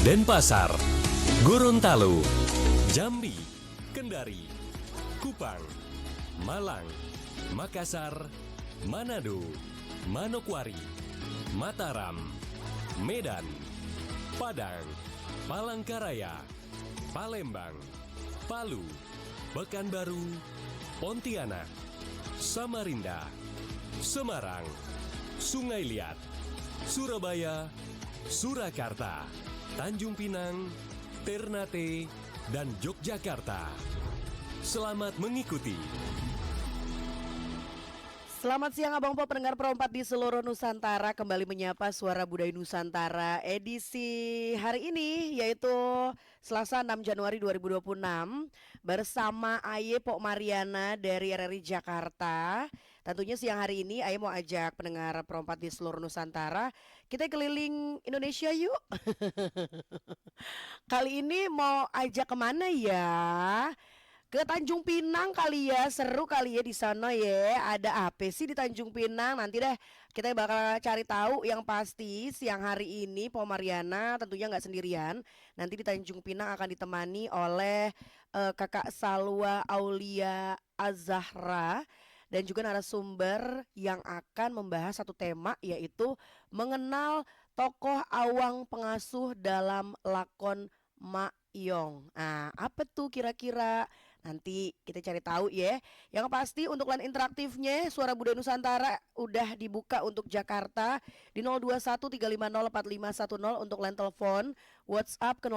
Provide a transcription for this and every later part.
Denpasar, Gorontalo, Jambi, Kendari, Kupang, Malang, Makassar, Manado, Manokwari, Mataram, Medan, Padang, Palangkaraya, Palembang, Palu, Pekanbaru, Pontianak, Samarinda, Semarang, Sungai Liat, Surabaya, Surakarta, Tanjung Pinang, Ternate, dan Yogyakarta. Selamat mengikuti. Selamat siang Abang Po, pendengar Pro 4 di seluruh Nusantara. Kembali menyapa Suara Budaya Nusantara edisi hari ini, yaitu Selasa 6 Januari 2026. Bersama Aye Pok Mariana dari RRI Jakarta. Tentunya siang hari ini Aye mau ajak pendengar Pro 4 di seluruh Nusantara, kita keliling Indonesia yuk. Kali ini mau ajak kemana ya? Ke Tanjung Pinang kali ya, seru kali ya di sana ya. Ada apa sih di Tanjung Pinang? Nanti deh kita bakal cari tahu. Yang pasti siang hari ini Po Mariana tentunya nggak sendirian. Nanti di Tanjung Pinang akan ditemani oleh Kakak Salwa Aulia Azahra dan juga narasumber yang akan membahas satu tema, yaitu mengenal tokoh awang pengasuh dalam lakon Mak Yong. Nah, apa tuh kira-kira? Nanti kita cari tahu ya. Yang pasti untuk line interaktifnya Suara Budaya Nusantara udah dibuka untuk Jakarta di 0213504510 untuk line telepon, WhatsApp ke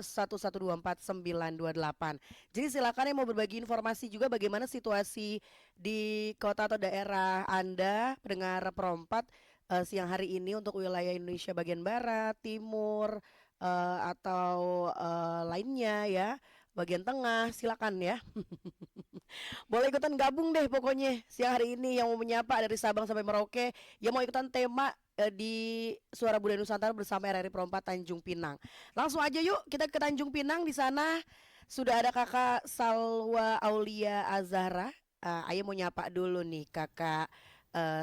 081211242928. Jadi silakan yang mau berbagi informasi juga bagaimana situasi di kota atau daerah Anda pendengar Perompat siang hari ini untuk wilayah Indonesia bagian barat, timur, atau lainnya ya, bagian tengah, silakan ya. Boleh ikutan gabung deh pokoknya siang hari ini yang mau menyapa dari Sabang sampai Merauke, yang mau ikutan tema di Suara Budaya Nusantara bersama RRI Pro 4 Tanjung Pinang. Langsung aja yuk kita ke Tanjung Pinang. Di sana sudah ada Kakak Salwa Aulia Azahra. Ayo mau nyapa dulu nih Kakak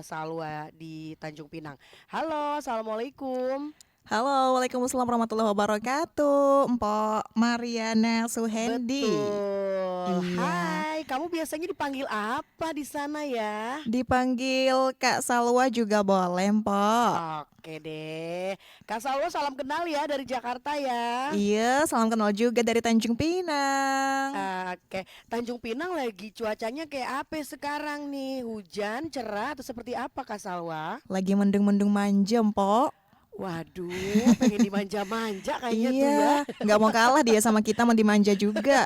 Salwa di Tanjung Pinang. Halo, assalamualaikum. Halo, Waalaikumsalam warahmatullahi wabarakatuh. Mpok Mariana Suhendi. Betul. Iya, Hai, kamu biasanya dipanggil apa di sana ya? dipanggil Kak Salwa juga boleh, Mpok. Oke deh. Kak Salwa salam kenal ya dari Jakarta ya. Iya, salam kenal juga dari Tanjung Pinang. Oke, Tanjung Pinang lagi cuacanya kayak apa sekarang nih? Hujan, cerah atau seperti apa Kak Salwa? Lagi mendung-mendung manja, Mpok. Waduh, pengen dimanja-manja kayaknya tuh ya. Iya, nggak mau kalah dia sama kita mau dimanja juga.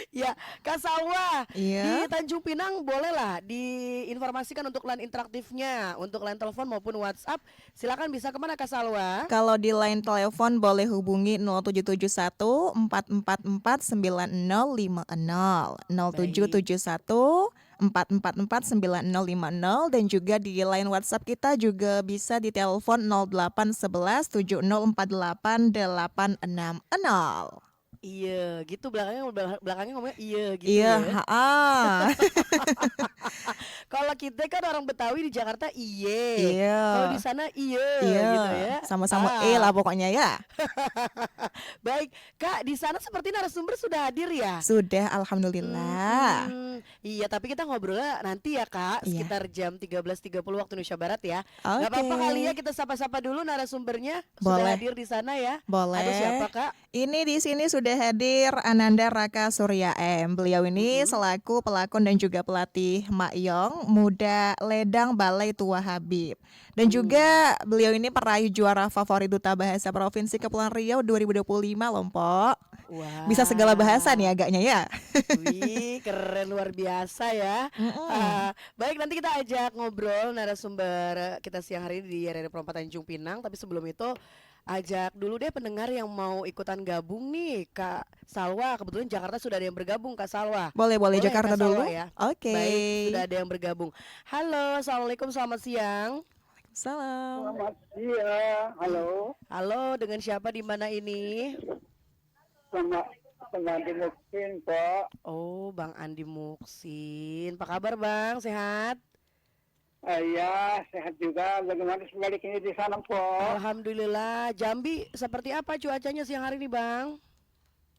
Ya, Kak Salwa, di Iya. Tanjung Pinang bolehlah diinformasikan untuk line interaktifnya, untuk line telepon maupun WhatsApp. Silakan bisa kemana Kak Salwa? Kalau di line telepon boleh hubungi 0771 444 9050 Baik. 0771 444 9050 dan juga di line WhatsApp kita juga bisa di telepon 0811 7048 860. Iya, gitu belakangnya ngomongnya iya gitu Iya, ya. ha. Kalau kita kan orang Betawi di Jakarta iye. Kalau di Iya. sana iye gitu Iya, ya. sama-sama lah pokoknya ya. Baik, Kak, di sana seperti narasumber sudah hadir ya? Sudah, alhamdulillah. Iya, tapi kita ngobrolnya nanti ya Kak, Iya. sekitar jam 13.30 waktu Indonesia Barat ya. Gak Oke. apa-apa kali ya kita sapa-sapa dulu narasumbernya. Sudah Boleh. hadir di sana ya. Ada Boleh. siapa Kak? Ini di sini sudah hadir Ananda Raka Surya M. Beliau ini selaku pelakon dan juga pelatih Mak Yong, Muda Ledang Balai Tua Habib. Dan juga beliau ini peraih juara favorit Duta Bahasa Provinsi Kepulauan Riau 2025 loh, Mpok. Wah. Bisa segala bahasa nih agaknya ya. Wih, keren luar biasa ya. Baik, nanti kita ajak ngobrol narasumber kita siang hari ini di RRI Pro 4 Tanjung Pinang. Tapi sebelum itu ajak dulu deh pendengar yang mau ikutan gabung nih Kak Salwa. Kebetulan Jakarta sudah ada yang bergabung Kak Salwa. Boleh Boleh ya, Jakarta Kak Salwa dulu. ya. Oke. Baik, sudah ada yang bergabung. Halo, assalamualaikum, selamat siang. Salam. Selamat siang, halo. Halo, dengan siapa di mana ini? Sama pengganti Muksin, Pak. Oh, Bang Andi Muksin. Apa kabar Bang? Sehat? Iya, sehat juga. Bagaimana sebaliknya di sana, Po? Alhamdulillah. Jambi seperti apa cuacanya siang hari ini, Bang?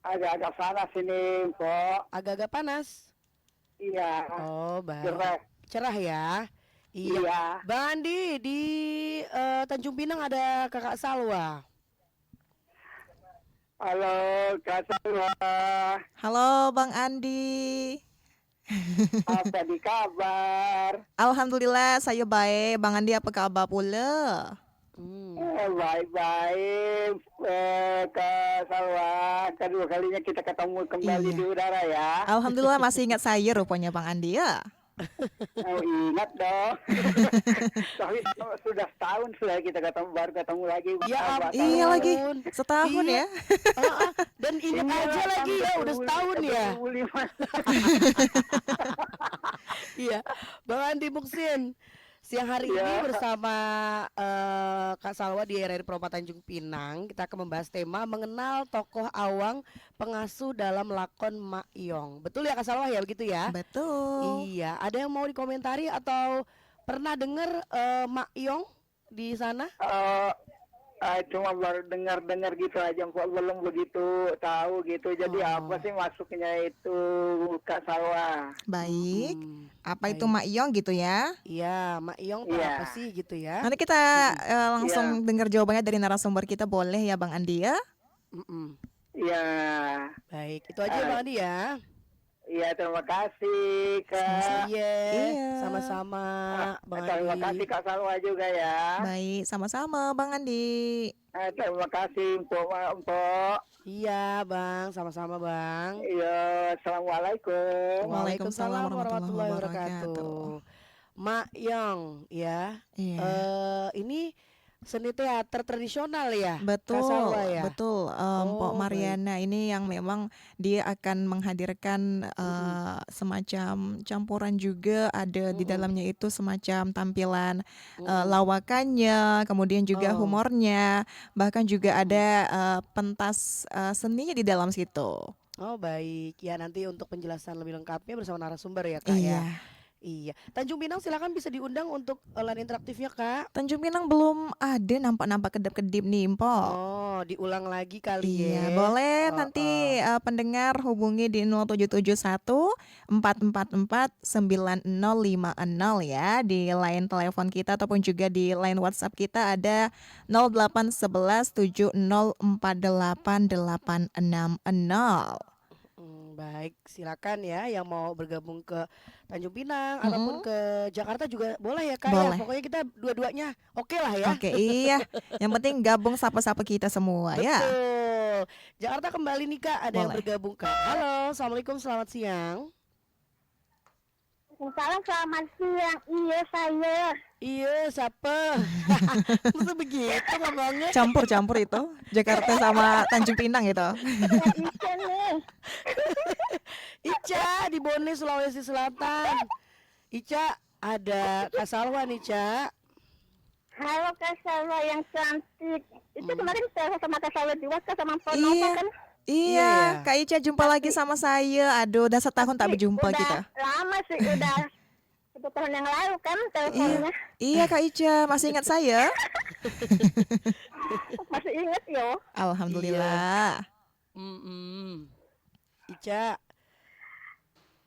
Agak-agak panas ini, Po. Agak-agak panas. Iya, Oh, baik. cerah. Cerah ya. Iya. Iya. Bang Andi di Tanjung Pinang ada Kakak Salwa. Halo, Kak Salwa. Halo Bang Andi. Apa di kabar? Alhamdulillah saya baik. Bang Andi apa kabar pula? Hmm. Baik-baik, Kak Salwa. Kedua kalinya kita ketemu kembali Iya. di udara ya. Alhamdulillah masih ingat saya rupanya Bang Andi ya. Oh, ingat dong. Tapi sudah setahun sudah kita baru ketemu lagi. Ya Batal. Iya lagi. ampun. Setahun Iya. ya. Dan ingat Iya, aja lagi ya udah setahun ya. 2005. Iya. Bang Andi Muksin. Siang hari ini Iya. bersama Kak Salwa di RRI Perompak Tanjung Pinang, kita akan membahas tema mengenal tokoh awang pengasuh dalam lakon Mak Yong. Betul ya Kak Salwa ya begitu ya? Betul. Iya, ada yang mau dikomentari atau pernah dengar Mak Yong di sana? Cuma baru dengar-dengar gitu aja, Pak. Belum begitu tahu gitu. Jadi Oh. apa sih masuknya itu, Kak Salwa? Baik. Hmm, Apa itu baik. Mak Yong gitu ya? Iya, Mak Yong tuh Iya. apa sih gitu ya? Nanti kita langsung dengar jawabannya dari narasumber kita boleh ya Bang Andi ya? Mm-mm. Iya. Baik, itu aja ya Bang Andi ya. Iya, terima kasih, Kak. Iya, Iya. sama-sama Bang Terima Andi. kasih Kak Salwa juga ya. Baik, sama-sama Bang Andi. Terima kasih Mpok. Iya Bang, sama-sama Bang. Iya, Assalamualaikum. Waalaikumsalam warahmatullahi wabarakatuh. Mak Yong ya, Iya. ini seni teater tradisional ya, Kak Betul, Salwa ya. betul. Mpok Oh, baik. Mariana ini yang memang dia akan menghadirkan semacam campuran juga ada di Mm-mm. dalamnya itu semacam tampilan Mm-mm. lawakannya, kemudian juga Oh. humornya, bahkan juga ada pentas seninya di dalam situ. Oh baik, ya nanti untuk penjelasan lebih lengkapnya bersama narasumber ya Kak Iya. ya. Iya, Tanjung Pinang silakan bisa diundang untuk line interaktifnya Kak. Tanjung Pinang belum ada nampak-nampak kedap-kedip nih, Mpok. Oh, diulang lagi kali Iya, ya. boleh Oh, nanti pendengar hubungi di 0771 444 9050 ya di line telepon kita ataupun juga di line WhatsApp kita ada 0811 7048 860. Baik, silakan ya yang mau bergabung ke Tanjung Pinang Mm-mm. ataupun ke Jakarta juga boleh ya Kak Boleh. ya. Pokoknya kita dua-duanya oke lah ya. Oke, iya. Yang penting gabung sapa-sapa kita semua ya. Betul. Jakarta kembali nih Kak, ada yang Boleh. bergabung Kak. Halo, Assalamualaikum, selamat siang. Salam, selamat siang. Iya, saya. Iya, siapa? Masa begitu ngomongnya? Campur-campur itu Jakarta sama Tanjung Pinang itu. Ya, Ica nih. Ica di Bone, Sulawesi Selatan. Ica, ada Kak Salwa nih, Ca. Halo Kak Salwa yang cantik. Itu kemarin saya sama Kak Salwa di WhatsApp sama Mpok Iya. Nova kan. Iya. Iya, Kak Ica jumpa lagi sama saya. Aduh, udah setahun tak berjumpa udah kita. lama sih, udah 1 tahun yang lalu kan teleponnya. Iya, Kak Ica, masih ingat saya? Masih inget yo. Alhamdulillah. Mm-mm. Ica,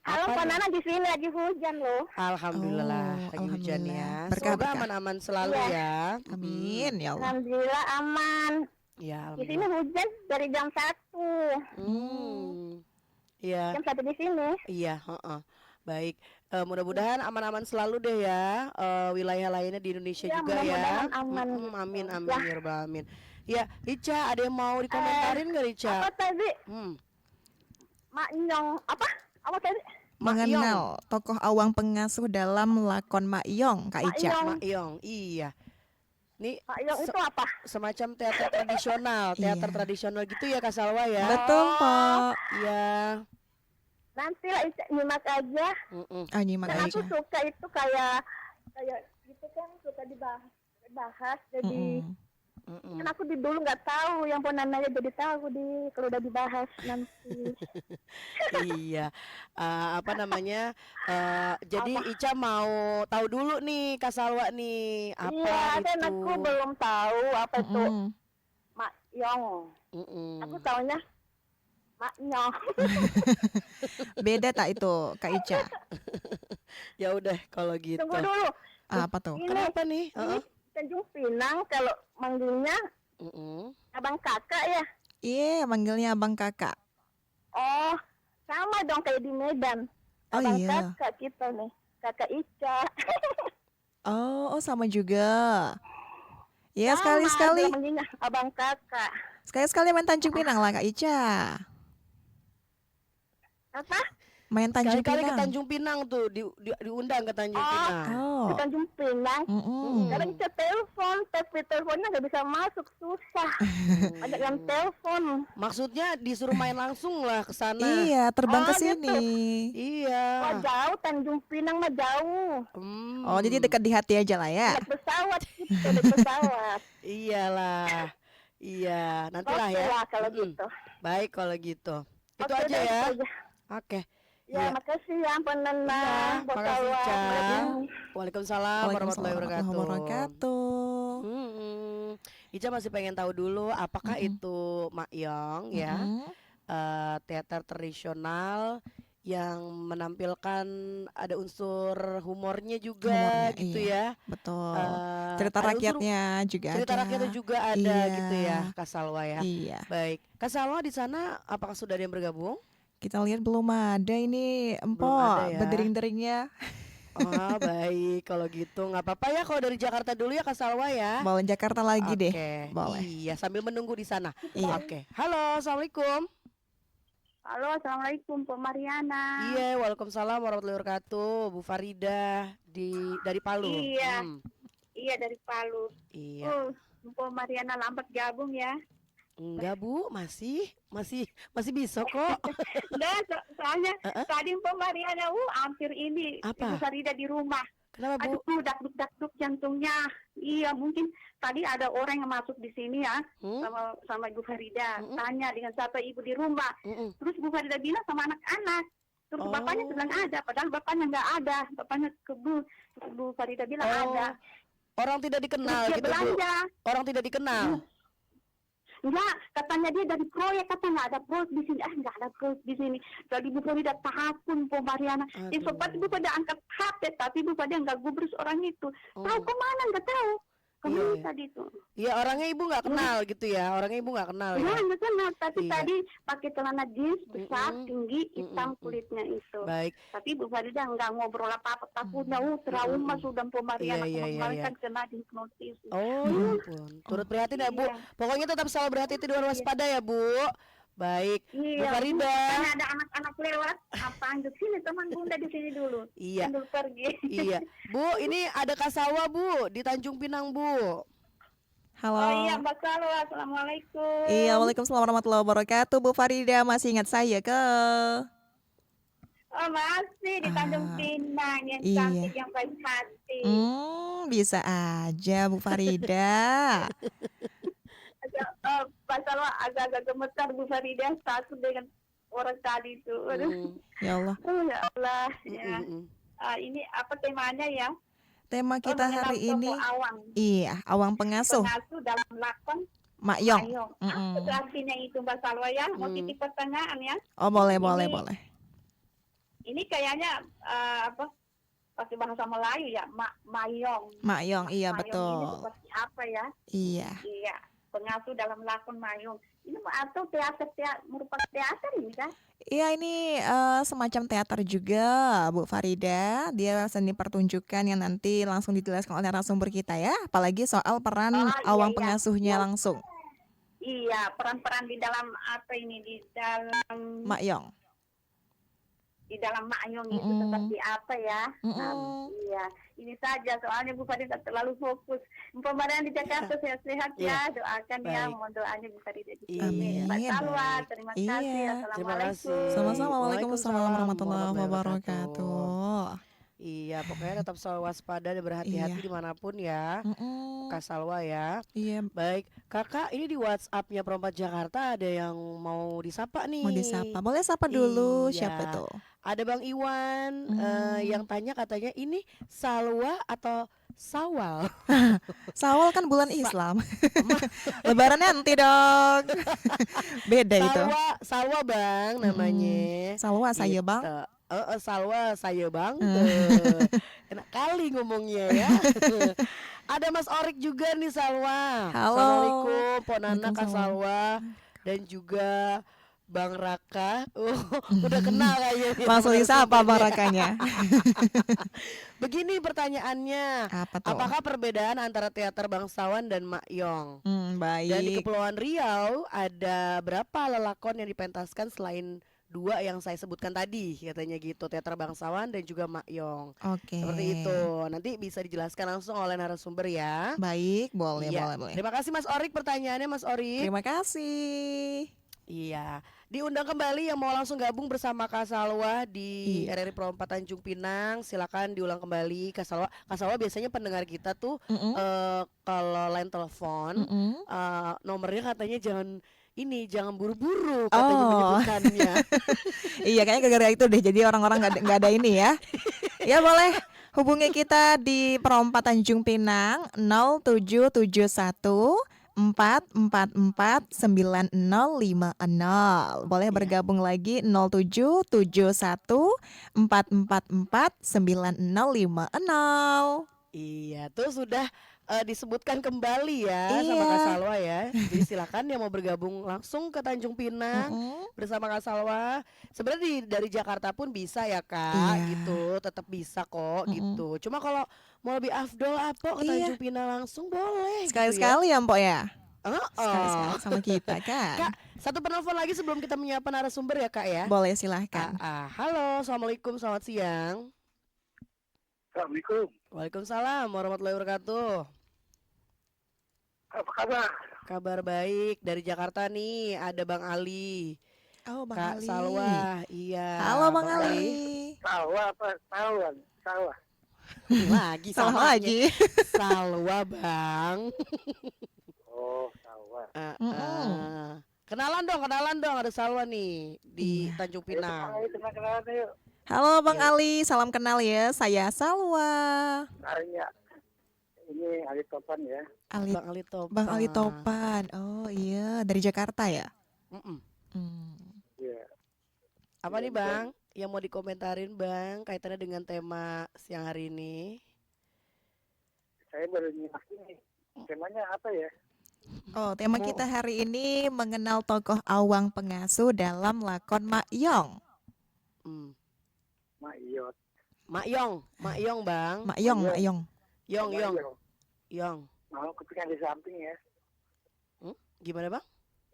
Halo Apa Pak nih? Nana, di sini lagi hujan loh. alhamdulillah Oh, lagi hujan ya. alhamdulillah. Berkah, Semoga berkah. aman-aman selalu Iya. ya. Amin ya Allah. Alhamdulillah aman. Ya, Di sini alhamdulillah. hujan dari jam 1. Iya, Jam 1 di sini. iya, heeh. Baik, mudah-mudahan aman-aman selalu deh ya, wilayah lainnya di Indonesia Ya, juga ya. mudah-mudahan aman Amin, gitu. amin, ya rabbal alamin. Ya, Ica, ada yang mau dikomentarin nggak Ica? Apa tadi? Hmm. Mak Nyong apa? Apa tadi? Mak Mengenal tokoh awang pengasuh dalam lakon Mak Yong, Kak Mak Ica. Yong. Mak Yong, iya. Nih Mak Nyong itu apa? semacam teater tradisional, teater Iya. tradisional gitu ya Kak Salwa ya. Betul, Pak. Iya. Nanti lah Ica nyimak aja. Mm-mm. Ah, nyimak Dan aku aja. suka itu kayak gitu kan, suka dibahas jadi Mm-mm. Mm-mm. Kan aku di dulu nggak tahu, yang Ponanaya jadi tahu kalau udah dibahas nanti. Iya, apa namanya? Jadi Apa? Ica mau tahu dulu nih Kak Salwa nih, apa Iya, kan itu? aku belum tahu apa itu Mm-mm. Mak Yong. Aku Mm-mm. taunya Mak Nyong. Beda tak itu Kak Ica? Ya udah kalau Tunggu gitu. dulu. Apa tuh? Ini Kenapa nih? ini Tanjung Pinang kalau manggilnya Mm-mm. abang kakak ya. Iya, manggilnya abang kakak. Oh, sama dong kayak di Medan. Oh Abang iya. kakak kita nih. Kakak Ica. Oh, sama juga. Ya Sama sekali-sekali, dia manggilnya abang kakak. sekali-sekali main Tanjung Pinang lah Kak Ica. Apa? Main Tanjung Sekali-kali ke Pinang. Tanjung Pinang tuh, diundang ke Tanjung Oh. Pinang. Di Oh. Tanjung Pinang. Mm-mm. Kadang bisa telepon, tapi teleponnya nggak bisa masuk, susah. Ada yang telepon. Maksudnya disuruh main langsung lah ke sana. Iya, terbang ke Oh, gitu. sini. Iya. Wah jauh, Tanjung Pinang mah jauh. Oh, jadi dekat di hati aja lah ya. Naik pesawat gitu, naik pesawat. Iyalah. Iya, nantilah Oke ya. lah kalau Mm-mm. gitu. Baik kalau gitu. Itu Oke aja deh, ya. itu aja. Oke. Ya, Iya. makasih ya, Penena. Iya, makasih, Ica. Waalaikumsalam Waalaikumsalam warahmatullahi warahmatullahi wabarakatuh. wabarakatuh. Ica masih pengen tahu dulu apakah Mm-mm. itu Mak Yong ya, Mm-mm. teater tradisional yang menampilkan ada unsur humornya juga Humornya, gitu iya. ya. Betul. Cerita Ada unsur rakyatnya juga cerita ada. rakyatnya juga ada Iya. gitu ya, Kak Salwa ya. Iya. Baik, Kak Salwa di sana apakah sudah ada yang bergabung? Kita lihat belum ada ini Belum ada empok ya. berdering-deringnya. Oh baik, kalau gitu nggak apa-apa ya kalau dari Jakarta dulu ya Kak Salwa ya. Bawa Jakarta lagi deh. Oke, Boleh. iya sambil menunggu di sana. Iya. Oke, halo, assalamualaikum. Halo, assalamualaikum, Bu Mariana. Iya, waalaikumsalam warahmatullahi wabarakatuh, Bu Farida dari Palu. Iya. Iya dari Palu. Iya. Bu Mariana lambat gabung ya. Enggak Bu, masih bisa kok. Nah, soalnya Heeh. tadi Bu Mariana, hampir ini Apa? Ibu Farida di rumah. Kenapa Bu? Aduh, dakduk jantungnya. Iya, mungkin tadi ada orang yang masuk di sini ya, Hmm? sama Ibu Farida. Mm-mm. Tanya dengan siapa ibu di rumah. Mm-mm. Terus Bu Farida bilang sama anak-anak. Terus Oh. bapaknya bilang ada, padahal bapaknya nggak ada. Bapaknya ke Bu Farida bilang Oh, ada. orang tidak Terus dikenal dia gitu Bu. belanja. Orang tidak dikenal. Enggak, katanya dia dari proyek, kata nggak ada proyek di sini. Nggak ada proyek di sini. Jadi Bu Farida takut, Bu Mariana. Sempat Aduh. Bu Farida angkat HP, tapi Bu Farida nggak gubris orang itu. Oh. Tahu kemana, nggak tahu. Kemana Iya. tadi itu? Iya, orangnya Ibu nggak kenal gitu ya. Orangnya Ibu nggak kenal ya. Ya, nggak kenal. Tapi Iya. tadi pakai celana jeans besar, Mm-mm. tinggi, hitam Mm-mm. kulitnya itu. Baik. Tapi Bu Farida nggak ngobrol apa-apa. Takutnya, trauma sudah Bu Mariana. Iya, Kemarin iya. kan kena hipnotis. Oh, ya ampun. Turut prihatin ya, Bu. Iya. Pokoknya tetap selalu berhati-hati dan waspada ya, Bu. Baik. Bu Iya, Farida. karena ada anak-anak lewat, panggil sini teman Bunda di sini dulu. Iya. Sambil pergi. Iya. Bu, ini ada Kak Salwa, Bu, di Tanjung Pinang, Bu. Halo. Oh iya, Mbak Salwa, assalamualaikum. Iya, waalaikumsalam warahmatullahi wabarakatuh. Bu Farida masih ingat saya ke? Oh masih di Tanjung Ah, Pinang yang iya. cantik yang baik hati. Bisa aja Bu Farida. Mbak Salwa agak-agak gemetar Bu Farida takut dengan orang tadi itu. Aduh, Mm, Ya Allah. ya Allah. mm, Ya. mm, mm. Ini apa temanya ya? Tema kita mengenal hari tokoh ini, awang. iya, awang pengasuh, Pengasuh dalam lakon Mak Yong. Ayong. Mm-mm. Apa tuh artinya itu Mbak Salwa ya? Mau titip pertanyaan ya? Oh, boleh, Ini- boleh, boleh. Ini kayaknya apa? Pakai bahasa Melayu ya, Mayong. Mak Yong, iya Mayong ini betul. seperti apa ya? Iya. Iya, pengasuh dalam lakon Mayong. Ini atau teater merupakan teater ini kan? Iya, ini semacam teater juga, Bu Farida. Dia seni pertunjukan yang nanti langsung dijelaskan oleh narasumber kita ya. Apalagi soal peran Oh, iya, awang iya. pengasuhnya langsung, Iya, peran-peran di dalam apa ini di dalam Mak Yong. Mayong itu Mm-mm. seperti apa ya? Mm-mm. Iya, ini saja soalnya Bu Farida terlalu fokus. Pembahasan di Jakarta sehat-sehat ya, doakan ya, Baik. mohon doanya Bu Farida di Iya, sini. Mbak Amin. Salwa, baik. terima Iya. kasih. Terima Assalamualaikum. kasih. Sama-sama. Waalaikumsalam Waalaikumsalam warahmatullahi warahmatullahi wabarakatuh. Iya, pokoknya tetap selalu waspada dan berhati-hati Iya. dimanapun ya, Mm-mm. Kak Salwa ya. Iya, Baik, Kakak ini di WhatsApp-nya Perompak Jakarta ada yang mau disapa mau disapa. nih. Boleh sapa dulu, siapa Iya, itu? ada Bang Iwan yang Hmm. tanya katanya ini Salwa atau Sawal? Sawal kan bulan Sa Islam. Ma- Lebarannya nanti dong. Beda itu. Salwa, Salwa Bang Mm-mm. namanya. Salwa saya bang. Gitu. Salwa saya Bang Eh, tuh. Enak kali ngomongnya ya. Ada Mas Orik juga nih Salwa. Halo. Assalamualaikum Ponana Kak Waalaikumsalam. Salwa dan juga Bang Raka. Udah kenal kayaknya nih sama Langsung disapa bang narasumbernya. Rakanya. Begini pertanyaannya, Apa tuh? apakah perbedaan antara teater bangsawan dan Mak Yong? Dan di Baik. Kepulauan Riau ada berapa lelakon yang dipentaskan selain dua yang saya sebutkan tadi, katanya gitu, teater bangsawan dan juga Mak Yong. Oke. Seperti itu. Nanti bisa dijelaskan langsung oleh narasumber ya. Baik, boleh, Iya. boleh. Terima kasih Mas Orik pertanyaannya Mas Orik. Terima kasih. Iya. Diundang kembali yang mau langsung gabung bersama Kak Salwa di Iya. RRI Perompak Tanjung Pinang. Silakan diulang kembali Kak Salwa. Kak Salwa biasanya pendengar kita tuh Mm-mm, kalau line telepon mm-mm. nomornya katanya jangan buru-buru katanya Oh, menyebutkannya. iya kayaknya gara-gara itu deh. Jadi orang-orang nggak ada ini ya. Ya boleh hubungi kita di Perompak Tanjung Pinang 0771 444 9050. Boleh Iya. bergabung lagi 0771 444 9050. Iya, tuh sudah disebutkan kembali ya sama Kak Iya. Salwa ya. Jadi silakan yang mau bergabung langsung ke Tanjung Pinang Mm-mm. bersama Kak Salwa. Sebenarnya dari Jakarta pun bisa ya Kak, Iya. gitu. Tetap bisa kok Mm-mm. gitu. Cuma kalau mau lebih afdol apa ke Iya. Tanjung Pinang langsung boleh gitu ya. Sekali-sekali ya Mpok ya. Heeh. Sekali-sekali sama kita kan. Kak, satu penelpon lagi sebelum kita menyapa narasumber ya Kak ya. Boleh silahkan. Halo, assalamualaikum, selamat siang. Assalamualaikum. Waalaikumsalam warahmatullahi wabarakatuh. Apa kabar? Kabar baik dari Jakarta nih, ada Bang Ali, Oh Bang Kak Ali. Salwa, iya. Halo Bang Ali. Sawah apa? Sawah. Sawah. Lagi Salah samanya. lagi. Salwa Bang. Oh, sawah. Mm-mm. Kenalan dong, ada Salwa nih di Iya. Tanjung Pinang. Ayo kenal-kenalan yuk. Halo Bang Iya. Ali, salam kenal ya. Saya Salwa. Nanya. Ini Ali Topan ya. Ali, Bang Ali Topan. Bang Ali Topan. Oh iya, dari Jakarta ya. Mm-mm. Hmm. Iya. Apa nih Iya, Bang yang mau dikomentarin Bang kaitannya dengan tema siang hari ini? Saya baru nyimak ini. Temanya apa ya? Oh, tema Mau- kita hari ini mengenal tokoh awang pengasuh dalam lakon Mak Yong. Hmm. Mak Iyot. Mak Yong Bang. Mak Yong, Mak Yong. Yong. Mau kepingin di samping ya. Gimana Bang?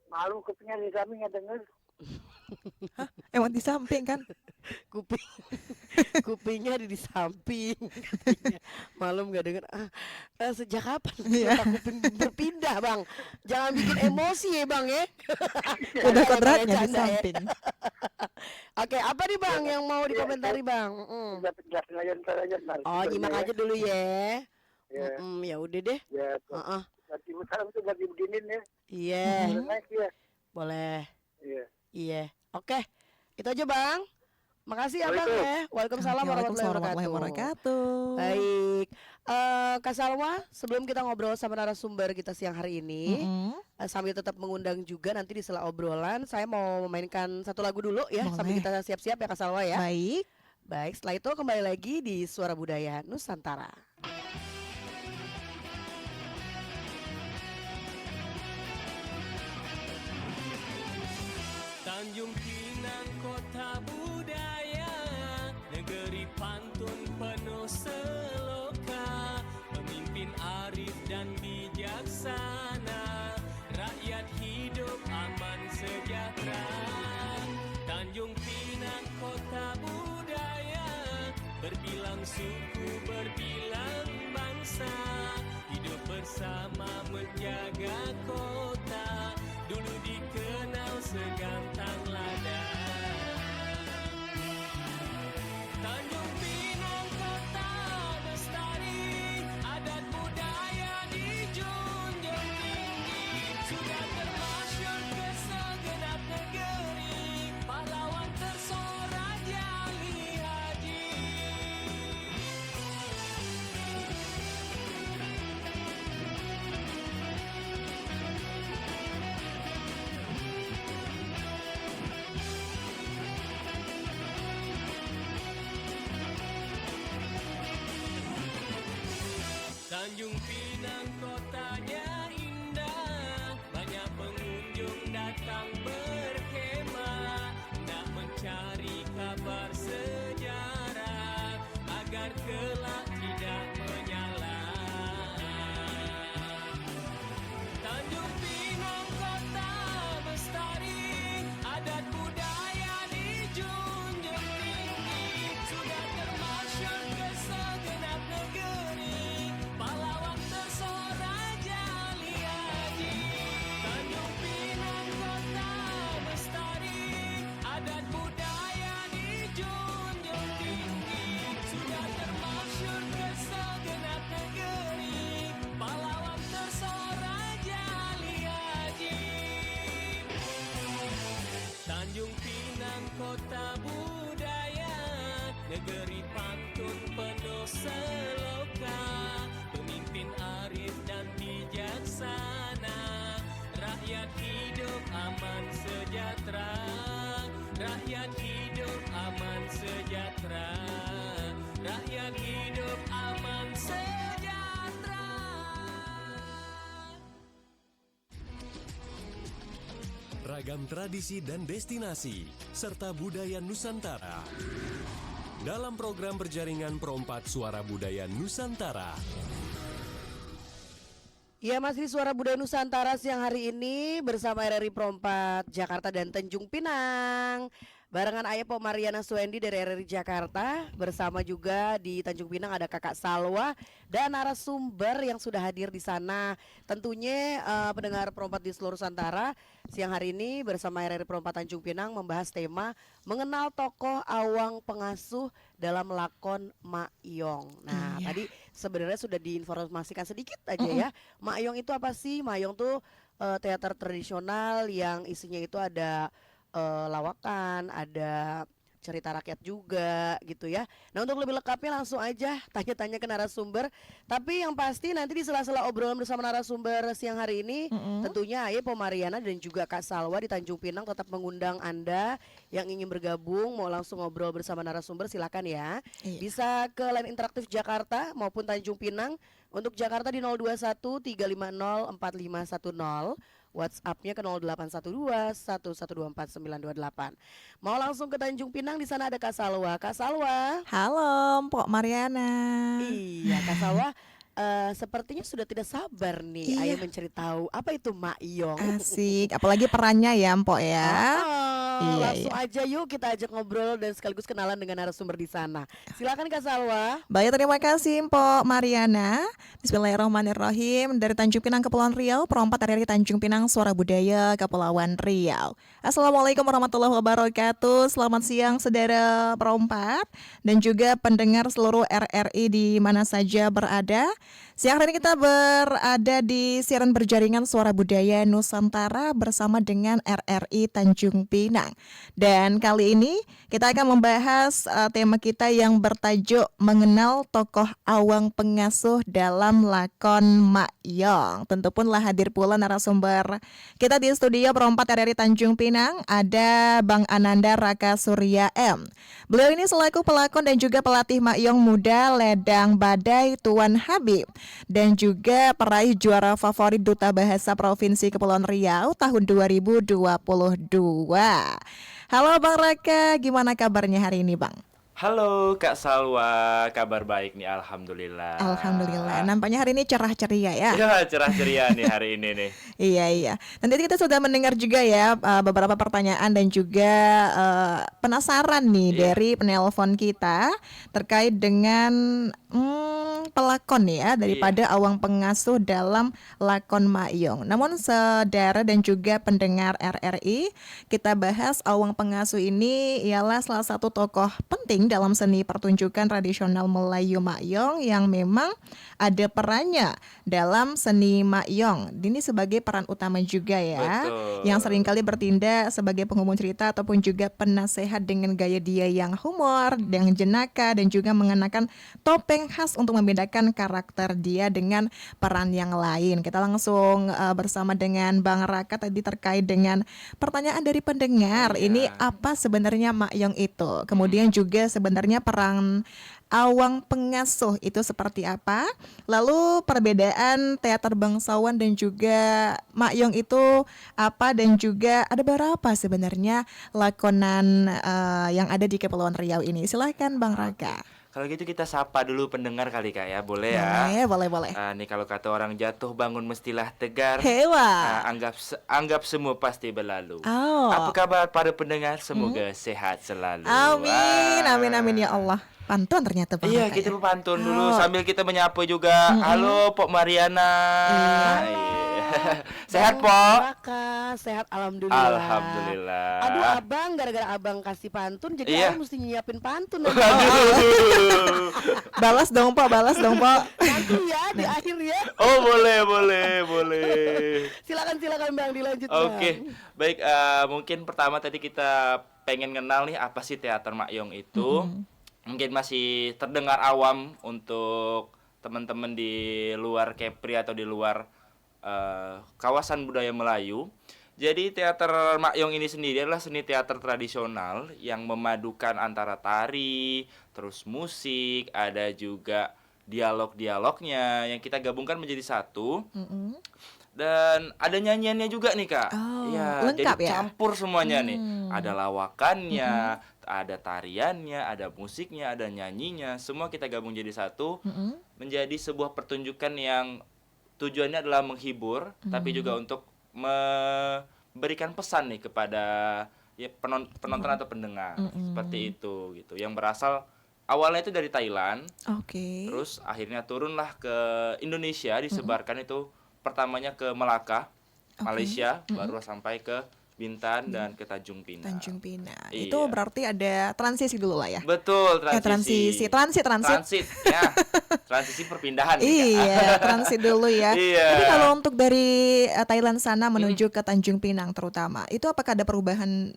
Malu kepingin di samping ya denger. Emang di samping kan? Kuping kupingnya ada di samping katanya. Malum nggak denger sejak kapan Iya. otak kuping berpindah Bang, jangan bikin emosi ya Bang ya. Udah Canda, kodratnya di canda ya. samping. Oke, apa nih Bang yang mau dikomentari Bang? Udah jelasin aja ntar aja ntar. Oh, nyimak aja dulu ya. Ya, Ya udah deh. ya. Heeh. Berarti sekarang itu berarti beginin ya. Iya, Udah naik ya. boleh. Iya. Iya. Oke. Itu aja Bang. Makasih ya Bang Waalaikumsalam. ya. Waalaikumsalam Oke, warahmatullahi Waalaikumsalam wabarakatuh. wabarakatuh. Baik, Kak Salwa, sebelum kita ngobrol sama narasumber kita siang hari ini, Mm-mm. sambil tetap mengundang juga nanti di sela obrolan, saya mau memainkan satu lagu dulu ya, sambil Boleh. kita siap-siap ya Kak Salwa ya. Baik. Baik, setelah itu kembali lagi di Suara Budaya Nusantara. Tanjung Pinang kota budaya, negeri pantun penuh seloka, pemimpin arif dan bijaksana, rakyat hidup aman sejahtera. Tanjung Pinang kota budaya, berbilang suku berbilang Tanjung Pinang kotanya indah, banyak pengunjung datang berkhemah, nak mencari kabar sejarah agar kelak tidak menyalah. Tanjung Pinang kota bestari, adat budaya dijunjung tinggi, sudah termasyhur ke segenap negeri, pahlawan tersoraja Ali Haji. Tanjung Pinang kota bestari, adat budaya dijunjung tinggi, sudah termasyhur ke segenap negeri, pahlawan tersoraja Ali Haji. Tanjung Pinang kota budaya, negeri pantun penuh seloka, pemimpin arif dan bijaksana, rakyat hidup aman sejahtera, rakyat hidup aman sejahtera, rakyat hidup aman sejahtera. Ragam tradisi dan destinasi, serta budaya Nusantara. Dalam program berjaringan Perompat Suara Budaya Nusantara. Ya, masih Suara Budaya Nusantara siang hari ini bersama RRI Perompat Jakarta dan Tanjung Pinang. Barengan Ayah Po Mariana Suendi dari RRI Jakarta. Bersama juga di Tanjung Pinang ada Kakak Salwa dan narasumber yang sudah hadir di sana. Tentunya pendengar Perompat di seluruh Nusantara siang hari ini bersama RRI Perompat Tanjung Pinang membahas tema mengenal tokoh awang pengasuh dalam lakon Mak Yong. Nah, tadi sebenarnya sudah diinformasikan sedikit aja ya. Mak Yong itu apa sih? Mak Yong tuh teater tradisional yang isinya itu ada lawakan, ada cerita rakyat juga gitu ya. Nah, untuk lebih lengkapnya langsung aja tanya-tanya ke narasumber. Tapi yang pasti nanti di sela-sela obrolan bersama narasumber siang hari ini tentunya Ayah Po Mariana dan juga Kak Salwa di Tanjung Pinang tetap mengundang Anda yang ingin bergabung mau langsung ngobrol bersama narasumber, silakan ya. Bisa ke line interaktif Jakarta maupun Tanjung Pinang. Untuk Jakarta di 021 350 4510. WhatsApp-nya ke 0812 1124 928. Mau langsung ke Tanjung Pinang, di sana ada Kak Salwa. Kak Salwa. Halo, Mpok Mariana. Iya, Kak Salwa. Sepertinya sudah tidak sabar nih Iya. Ayah mencari tahu apa itu Mak Yong. Asik, apalagi perannya ya, Mpok ya. Iya, Langsung aja yuk kita ajak ngobrol dan sekaligus kenalan dengan narasumber di sana. Silakan Kak Salwa. Baik, terima kasih Mpok Mariana. Bismillahirrahmanirrahim. Dari Tanjung Pinang Kepulauan Riau, Perompat RRI Tanjung Pinang Suara Budaya Kepulauan Riau. Assalamualaikum warahmatullahi wabarakatuh. Selamat siang saudara Perompat dan juga pendengar seluruh RRI di mana saja berada. Siang hari ini kita berada di siaran berjaringan Suara Budaya Nusantara bersama dengan RRI Tanjung Pinang. Dan kali ini kita akan membahas tema kita yang bertajuk mengenal tokoh awang pengasuh dalam lakon Mak Yong. Tentu pun lah hadir pula narasumber kita di studio Perompat RRI Tanjung Pinang. Ada Bang Ananda Raka Surya M. Beliau ini selaku pelakon dan juga pelatih Mak Yong muda Ledang Badai Tuan Habib, dan juga peraih juara favorit Duta Bahasa Provinsi Kepulauan Riau tahun 2022. Halo Bang Raka, gimana kabarnya hari ini Bang? Halo Kak Salwa, kabar baik nih, Alhamdulillah. Alhamdulillah, nampaknya hari ini cerah ceria ya. Ya, cerah ceria nih hari ini nih. Iya. Nanti kita sudah mendengar juga ya beberapa pertanyaan dan juga penasaran nih dari penelpon kita terkait dengan pelakon ya daripada awang pengasuh dalam lakon Mak Yong. Namun saudara dan juga pendengar RRI, kita bahas awang pengasuh ini ialah salah satu tokoh penting dalam seni pertunjukan tradisional Melayu Mak Yong yang memang ada perannya dalam seni Mak Yong. Ini sebagai peran utama juga ya. Betul. Yang seringkali bertindak sebagai penghubung cerita ataupun juga penasehat dengan gaya dia yang humor, yang jenaka dan juga mengenakan topeng khas untuk membedakan karakter dia dengan peran yang lain. Kita langsung bersama dengan Bang Raka tadi terkait dengan pertanyaan dari pendengar. Ini apa sebenarnya Mak Yong itu? Kemudian juga sebenarnya peran Awang Pengasuh itu seperti apa? Lalu perbedaan teater bangsawan dan juga Mak Yong itu apa, dan juga ada berapa sebenarnya lakonan yang ada di Kepulauan Riau ini? Silahkan Bang Raka. Kalau gitu kita sapa dulu pendengar kali Kak ya, boleh ya? Boleh. Nih kalau kata orang jatuh bangun mestilah tegar. Hewa. Anggap semua pasti berlalu. Oh. Apa kabar para pendengar? Semoga sehat selalu. Amin ya Allah. Pantun ternyata Bang Iya, Raka kita ya. berpantun dulu sambil kita menyapa juga. Halo Pok Mariana. Iya. Sehat Pok? Raka, sehat alhamdulillah. Alhamdulillah. Aduh abang, gara-gara abang kasih pantun jadi Iya. aku mesti nyiapin pantun nanti. Aduh. Balas dong Pak. Nanti ya di akhir ya. Oh boleh. Silakan Bang, dilanjut Oke, Bang. baik. Mungkin pertama tadi kita pengen kenal nih apa sih teater Mak Yong itu. Mungkin masih terdengar awam untuk teman-teman di luar Kepri atau di luar kawasan budaya Melayu. Jadi teater Mak Yong ini sendiri adalah seni teater tradisional yang memadukan antara tari, terus musik, ada juga dialog-dialognya yang kita gabungkan menjadi satu. Dan ada nyanyiannya juga nih Kak. Oh, Ya, lengkap jadi ya? campur semuanya nih. Ada lawakannya, ada tariannya, ada musiknya, ada nyanyinya. Semua kita gabung jadi satu, menjadi sebuah pertunjukan yang tujuannya adalah menghibur, tapi juga untuk memberikan pesan nih kepada ya penonton atau pendengar. Seperti itu gitu. Yang berasal awalnya itu dari Thailand, Oke. terus akhirnya turunlah ke Indonesia, disebarkan itu pertamanya ke Melaka, Malaysia, baru sampai ke Bintan dan ke Tanjung Pinang. Tanjung Pinang. Iya. Itu berarti ada transisi dulu lah ya. Betul, Transit. Transit ya. Transisi perpindahan nih, Kak. Iya, transit dulu ya. Iya. Tapi kalau untuk dari Thailand sana menuju ke Tanjung Pinang terutama, itu apakah ada perubahan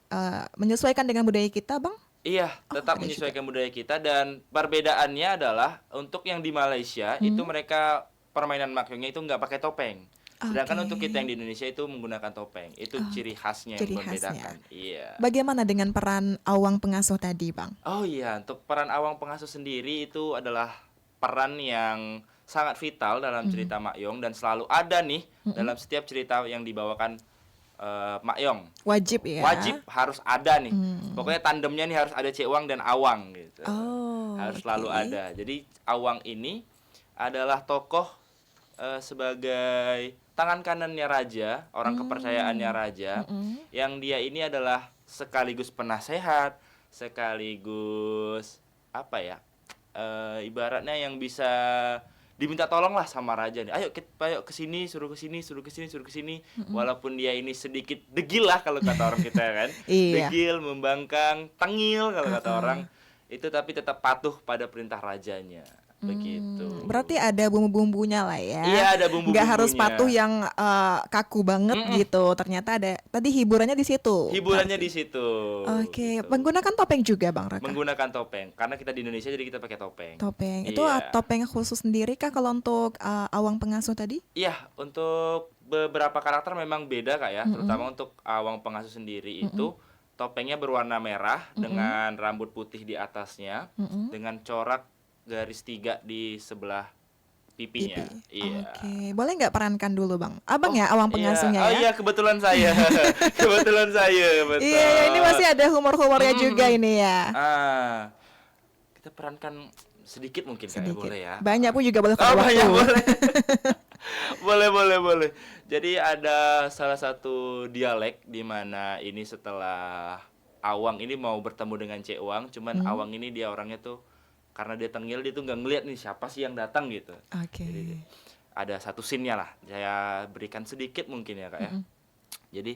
menyesuaikan dengan budaya kita, Bang? Iya, tetap ada menyesuaikan budaya kita, dan perbedaannya adalah untuk yang di Malaysia itu mereka permainan Mak Yongnya itu nggak pakai topeng. Sedangkan untuk kita yang di Indonesia itu menggunakan topeng. Itu ciri khasnya yang ciri membedakan. Iya. Bagaimana dengan peran Awang Pengasuh tadi, Bang? Oh iya, untuk peran Awang Pengasuh sendiri itu adalah peran yang sangat vital dalam cerita Mak Yong, dan selalu ada nih dalam setiap cerita yang dibawakan Mak Yong. Wajib ya. Wajib harus ada nih. Pokoknya tandemnya nih harus ada Cik Wang dan Awang gitu. Oh, Harus selalu ada. Jadi Awang ini adalah tokoh sebagai tangan kanannya raja, orang kepercayaannya raja, yang dia ini adalah sekaligus penasehat, sekaligus apa ya, ibaratnya yang bisa diminta tolong lah sama raja nih. Ayo kesini, suruh kesini. Walaupun dia ini sedikit degil lah kalau kata orang kita kan, Iya. degil, membangkang, tengil kalau kata orang itu, tapi tetap patuh pada perintah rajanya. Begitu. Berarti ada bumbu-bumbunya lah ya. Iya, ada bumbu-bumbunya. Nggak harus patuh yang kaku banget gitu. Ternyata ada tadi hiburannya di situ. Hiburannya di situ. Oke, Gitu. menggunakan topeng juga, Bang Raka. Menggunakan topeng karena kita di Indonesia jadi kita pakai topeng. Topeng. Itu Iya. topeng khusus sendiri kah kalau untuk Awang Pengasuh tadi? Iya, untuk beberapa karakter memang beda Kak ya, terutama untuk Awang Pengasuh sendiri itu topengnya berwarna merah dengan rambut putih di atasnya, dengan corak garis 3 di sebelah pipinya. Iya. Oke, boleh nggak perankan dulu, Bang? Abang ya Awang Pengasuhnya Oh ya? iya, kebetulan saya. Kebetulan saya, betul. Iya, ini masih ada humor-humornya juga ini ya. Kita perankan sedikit mungkin Kak, ya, Sedikit. boleh ya. Banyak pun juga boleh Oh, kalau banyak waktu. boleh. boleh. Jadi ada salah satu dialek di mana ini setelah Awang ini mau bertemu dengan Cik Wang, cuman Awang ini dia orangnya tuh karena dia tengil, dia tuh nggak ngeliat nih siapa sih yang datang gitu. Oke. Jadi ada satu scene-nya lah, saya berikan sedikit mungkin ya Kak ya. Jadi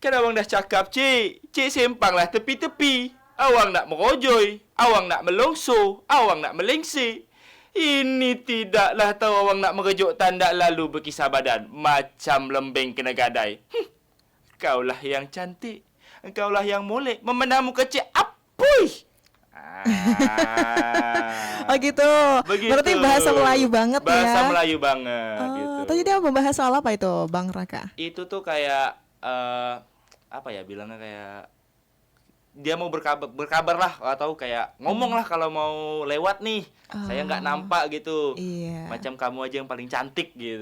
kan Awang dah cakap, Cik sempang lah tepi-tepi, Awang nak merojoi, Awang nak melongso, Awang nak melengsi. Ini tidaklah tahu Awang nak merejok tanda lalu berkisah badan macam lembeng kena gadai. Kaulah yang cantik, engkaulah yang molek, memandangmu kecil apuy. Oh gitu. Begitu. Berarti bahasa Melayu banget ya. Bahasa Melayu banget gitu. Tadi dia membahas soal apa itu, Bang Raka? Itu tuh kayak apa ya bilangnya, kayak dia mau berkabar lah atau kayak ngomong lah kalau mau lewat nih. Saya nggak nampak gitu. Iya. Macam kamu aja yang paling cantik gitu.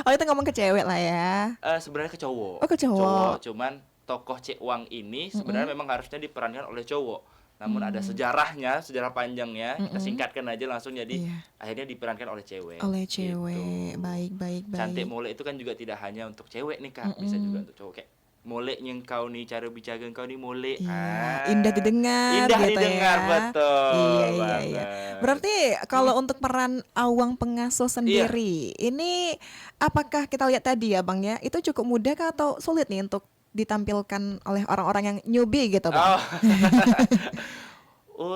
Oh, itu ngomong ke cewek lah ya. Sebenarnya ke cowok. Oh, ke cowok. Cuman tokoh Cek Wang ini sebenarnya memang harusnya diperankan oleh cowok. Namun ada sejarah panjangnya. Kita singkatkan aja langsung jadi Iya. akhirnya diperankan oleh cewek. Oleh cewek. Gitu. Baik. Cantik Mole itu kan juga tidak hanya untuk cewek nih Kak, bisa juga untuk cowok kayak moleknya kau nih, cara bicara kau nih molek. Iya, indah didengar Indah gitu didengar, ya. betul. Iya. banget. Berarti kalau untuk peran Awang Pengasuh sendiri, ini apakah kita lihat tadi ya Bang ya, itu cukup mudah kah atau sulit nih untuk ditampilkan oleh orang-orang yang newbie gitu Bang? Oh.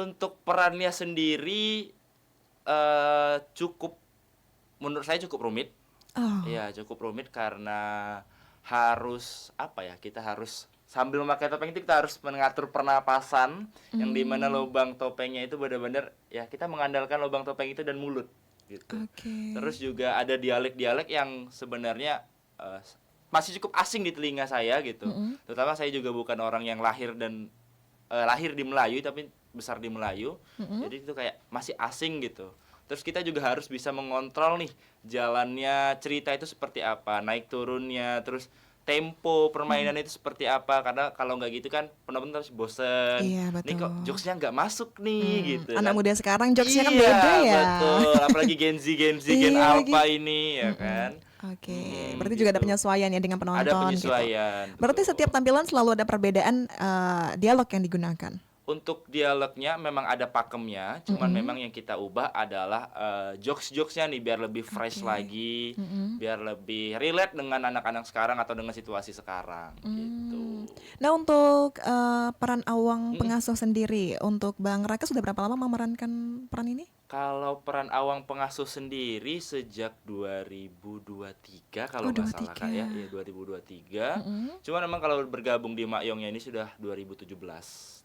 Untuk perannya sendiri menurut saya cukup rumit. Oh, Iya, cukup rumit karena harus kita harus sambil memakai topeng itu kita harus mengatur pernapasan yang dimana lubang topengnya itu benar-benar ya kita mengandalkan lubang topeng itu dan mulut gitu. oke. Terus juga ada dialek-dialek yang sebenarnya masih cukup asing di telinga saya gitu. Terutama saya juga bukan orang yang lahir di Melayu tapi besar di Melayu. Jadi itu kayak masih asing gitu. Terus kita juga harus bisa mengontrol nih jalannya cerita itu seperti apa, naik turunnya, terus tempo permainan itu seperti apa. Karena kalau nggak gitu kan penonton terus bosen. Iya, Nih kok betul. jokesnya nggak masuk nih gitu. Anak kan. muda sekarang jokesnya kan Iya, beda ya. betul. Apalagi Gen Z, Gen Iya lagi. Alpha ini ya kan. Oke, berarti juga ada gitu. penyesuaian ya dengan penonton Ada gitu. penyesuaian. Berarti betul. setiap tampilan selalu ada perbedaan dialog yang digunakan. Untuk dialognya memang ada pakemnya, cuman memang yang kita ubah adalah jokes-jokesnya nih biar lebih fresh lagi, biar lebih relate dengan anak-anak sekarang atau dengan situasi sekarang gitu. Nah, untuk peran Awang Pengasuh sendiri, untuk Bang Raka sudah berapa lama memerankan peran ini? Kalau peran Awang Pengasuh sendiri sejak 2023 kalau nggak salah Kak ya, iya 2023. Cuman memang kalau bergabung di Makyongnya ini sudah 2017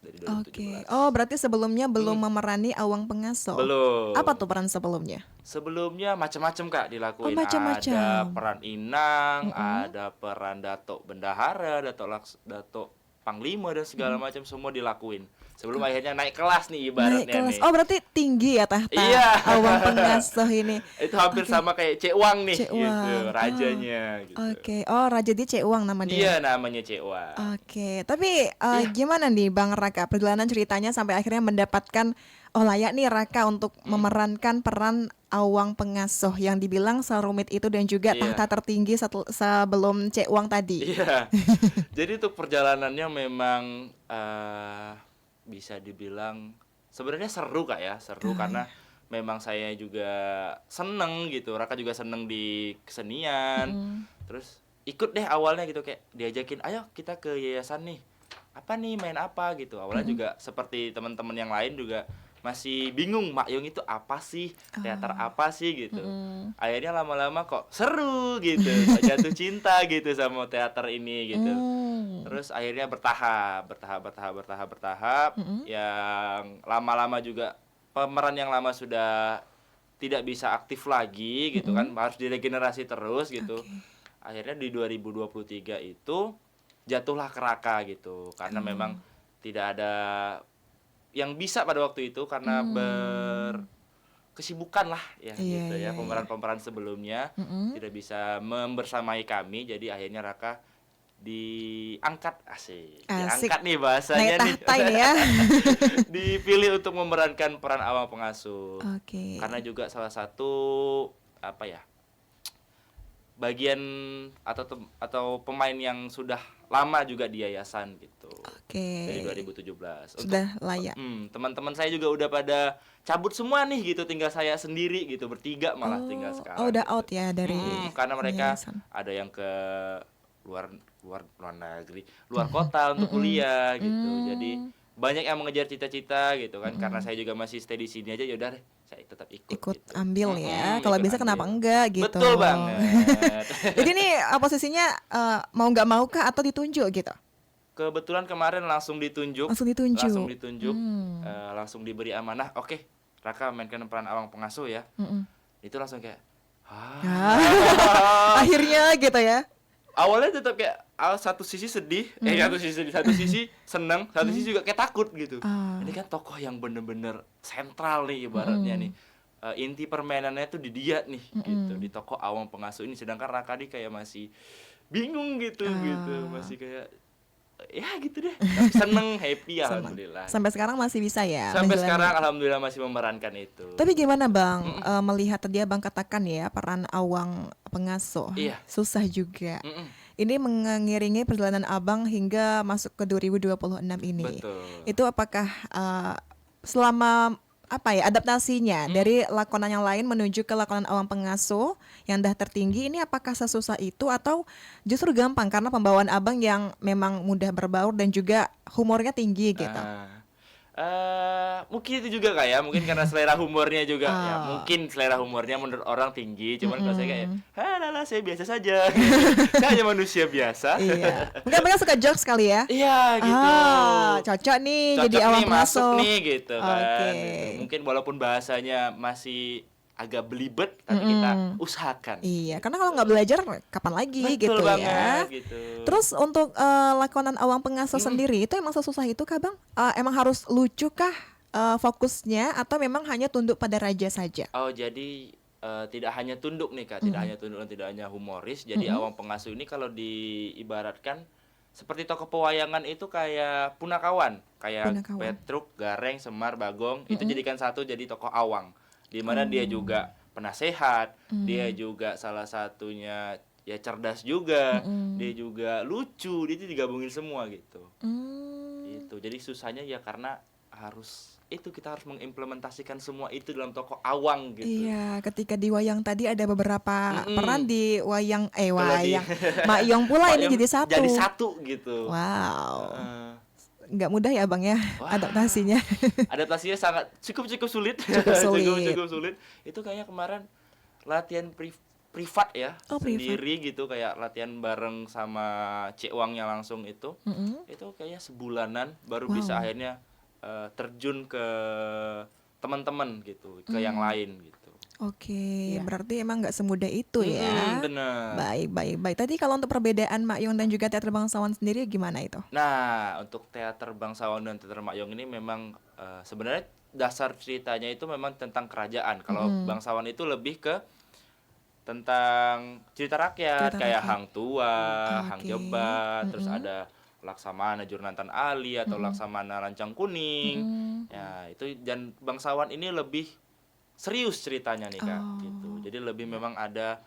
dari 2017. Oke. Oh, berarti sebelumnya belum memerani Awang Pengasuh. Belum. Apa tuh peran sebelumnya? Sebelumnya macam-macam Kak dilakuin. Oh, macam-macam. Ada peran Inang, ada peran Datuk Bendahara, Datuk Panglima dan segala macam semua dilakuin. Sebelum akhirnya naik kelas nih ibaratnya Naik kelas. nih. Oh, berarti tinggi ya tahta Iya. Awang Pengasuh ini. Itu hampir sama kayak Cek Wang nih Cek gitu, Wang. rajanya gitu. Oke. Oh, Raja dia Cek Wang nama dia. Iya namanya Cek Wang. Oke, tapi gimana nih Bang Raka perjalanan ceritanya sampai akhirnya mendapatkan layak nih Raka untuk memerankan peran Awang Pengasuh yang dibilang serumit itu dan juga Iya. tahta tertinggi sebelum Cek Wang tadi. Iya. Jadi untuk perjalanannya memang bisa dibilang sebenarnya seru Kak ya, seru karena memang saya juga seneng gitu, Raka juga seneng di kesenian. Terus ikut deh awalnya gitu kayak diajakin, ayo kita ke yayasan nih. Apa nih main apa gitu. Awalnya juga seperti teman-teman yang lain juga masih bingung Makyong itu apa sih, teater apa sih gitu. Akhirnya lama-lama kok seru gitu, kok jatuh cinta gitu sama teater ini gitu. Terus akhirnya bertahap. Yang lama-lama juga pemeran yang lama sudah tidak bisa aktif lagi gitu kan, harus diregenerasi terus gitu. Akhirnya di 2023 itu jatuhlah ke Raka gitu, karena memang tidak ada yang bisa pada waktu itu karena berkesibukan lah ya Iya, gitu iya, ya, pemeran-pemeran sebelumnya tidak bisa membersamai kami, jadi akhirnya Raka diangkat Asik. diangkat nih Naik bahasanya nih tahta ini ya. dipilih untuk memerankan peran Awang Pengasuh Oke. karena juga salah satu bagian atau pemain yang sudah lama juga di yayasan gitu dari Oke. 2017. Sudah layak. Teman-teman saya juga udah pada cabut semua nih gitu, tinggal saya sendiri gitu, bertiga malah tinggal sekarang. Oh, udah gitu. out ya dari Karena mereka yayasan. ada yang ke luar negeri, luar kota untuk kuliah gitu. Jadi banyak yang mengejar cita-cita gitu kan. Karena saya juga masih stay di sini aja, yaudah deh saya tetap ikut Ikut gitu. ambil ya. Mm-mm, Kalau ikut bisa kenapa ambil. enggak gitu. Betul banget. Jadi nih posisinya mau nggak mau kah atau ditunjuk gitu? Kebetulan kemarin langsung ditunjuk. Langsung ditunjuk. Langsung diberi amanah. Oke, Raka mainkan peran Awang Pengasuh ya. Itu langsung kayak Akhirnya gitu ya. awalnya tetap kayak satu sisi sedih, satu sisi sedih, satu sisi seneng, satu sisi juga kayak takut gitu. Ini kan tokoh yang bener-bener sentral nih ibaratnya nih. Inti permainannya tuh di dia nih gitu, di tokoh Awang Pengasuh ini, sedangkan Rakadi kayak masih bingung gitu gitu, masih kayak ya gitu deh. Tapi seneng, happy alhamdulillah. Sampai sekarang masih bisa ya Sampai menjalani. sekarang alhamdulillah masih memerankan itu. Tapi gimana Bang, melihat tadi Abang katakan ya peran Awang Pengasuh, Iya. susah juga. Ini mengiringi perjalanan Abang hingga masuk ke 2026 ini. Betul. Itu apakah selama apa ya adaptasinya dari lakonan yang lain menuju ke lakonan Awang Pengasuh yang dah tertinggi ini, apakah sesusah itu atau justru gampang karena pembawaan Abang yang memang mudah berbaur dan juga humornya tinggi gitu? Mungkin itu juga kayak mungkin karena selera humornya juga ya, mungkin selera humornya menurut orang tinggi, cuman kalau saya kayak halah saya biasa saja. Saya hanya manusia biasa. Iya. Mungkin Abang suka jokes kali ya? Iya gitu. Cocok nih jadi Cocok Awang nih, masuk Pengasuh. nih gitu kan. Oke. Gitu. Mungkin walaupun bahasanya masih agak belibet, tapi kita usahakan. Iya, karena kalau nggak belajar kapan lagi Betul gitu banget, ya. gitu. Terus untuk lakonan Awang Pengasuh sendiri itu emang sesusah itu kah Bang? Emang harus lucu kah fokusnya atau memang hanya tunduk pada raja saja? Oh, jadi tidak hanya tunduk nih Kak, tidak hanya tunduk dan tidak hanya humoris. Jadi Awang Pengasuh ini kalau diibaratkan seperti tokoh pewayangan itu kayak punakawan, kayak Punakawan. Petruk, Gareng, Semar, Bagong, itu jadikan satu jadi tokoh Awang. Di mana dia juga penasehat, dia juga salah satunya ya cerdas juga, dia juga lucu, dia itu digabungin semua gitu. Gitu. Jadi susahnya ya karena kita harus mengimplementasikan semua itu dalam tokoh Awang gitu. Iya, ketika di wayang tadi ada beberapa peran di wayang Kalau wayang Mak Yong pula ini Wayang jadi satu. Jadi satu gitu. Wow. Heeh. Nggak mudah ya Bang ya Wah. adaptasinya. Adaptasinya sangat cukup sulit. Sulit. Cukup sulit. Itu kayaknya kemarin latihan privat ya, Oh, privat. sendiri gitu, kayak latihan bareng sama Cek Wangnya langsung itu. Itu kayaknya sebulanan baru bisa akhirnya terjun ke teman-teman gitu, ke yang lain gitu. Oke, berarti emang nggak semudah itu ya. Bener. Baik. Tadi kalau untuk perbedaan Mak Yong dan juga teater bangsawan sendiri gimana itu? Nah, untuk teater bangsawan dan teater Mak Yong ini memang sebenarnya dasar ceritanya itu memang tentang kerajaan. Kalau bangsawan itu lebih ke tentang cerita rakyat, Cerita kayak rakyat. Hang Tua, Hang Oke. Jebat, terus ada Laksamana Jurnantan Ali atau Laksamana Lancang Kuning. Ya, itu, dan bangsawan ini lebih serius ceritanya nih Kak, gitu. Jadi lebih memang ada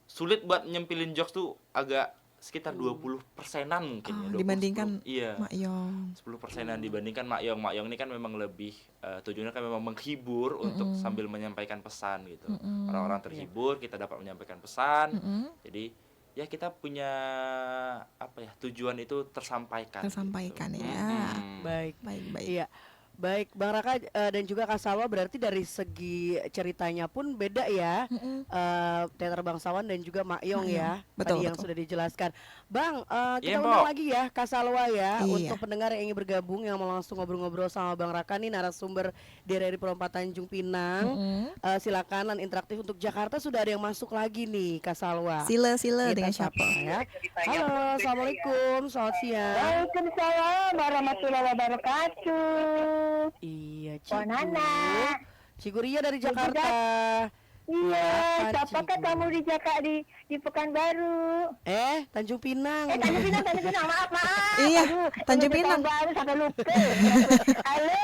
sulit buat nyempilin jokes tuh agak sekitar 20%-an mungkin ya. 20, Dibandingkan 10, iya. Mak Yong. 10%-an dibandingkan Mak Yong. Mak Yong ini kan memang lebih tujuannya kan memang menghibur untuk sambil menyampaikan pesan gitu. Orang-orang terhibur, kita dapat menyampaikan pesan. Jadi ya kita punya apa ya, tujuan itu tersampaikan. Tersampaikan gitu. ya. Baik. Baik. Iya. Baik, Bang Raka dan juga Kak Salwa, berarti dari segi ceritanya pun beda ya. Teater bangsawan dan juga Mak Yong ya. Betul, Tadi yang betul. sudah dijelaskan. Bang, kita Iya, undang Mbok. lagi ya Kak Salwa ya. Iya. Untuk pendengar yang ingin bergabung, yang mau langsung ngobrol-ngobrol sama Bang Raka nih, narasumber dari Perempatan Tanjung Pinang. Silakan, lan interaktif untuk Jakarta sudah ada yang masuk lagi nih Kak Salwa. Sila Kita dengan sapa siapa? ya. Halo, Assalamualaikum, selamat siang. Waalaikumsalam warahmatullahi wabarakatuh. Iya, Nana. Cigu Ria dari Jakarta. Iya, Silakan, siapakah Cigu. kamu di Jakarta di Pekanbaru? Tanjung Pinang. Tanjung Pinang, maaf. Iya, Aduh, Tanjung udah Pinang. Pekanbaru sampai lupa. Halo.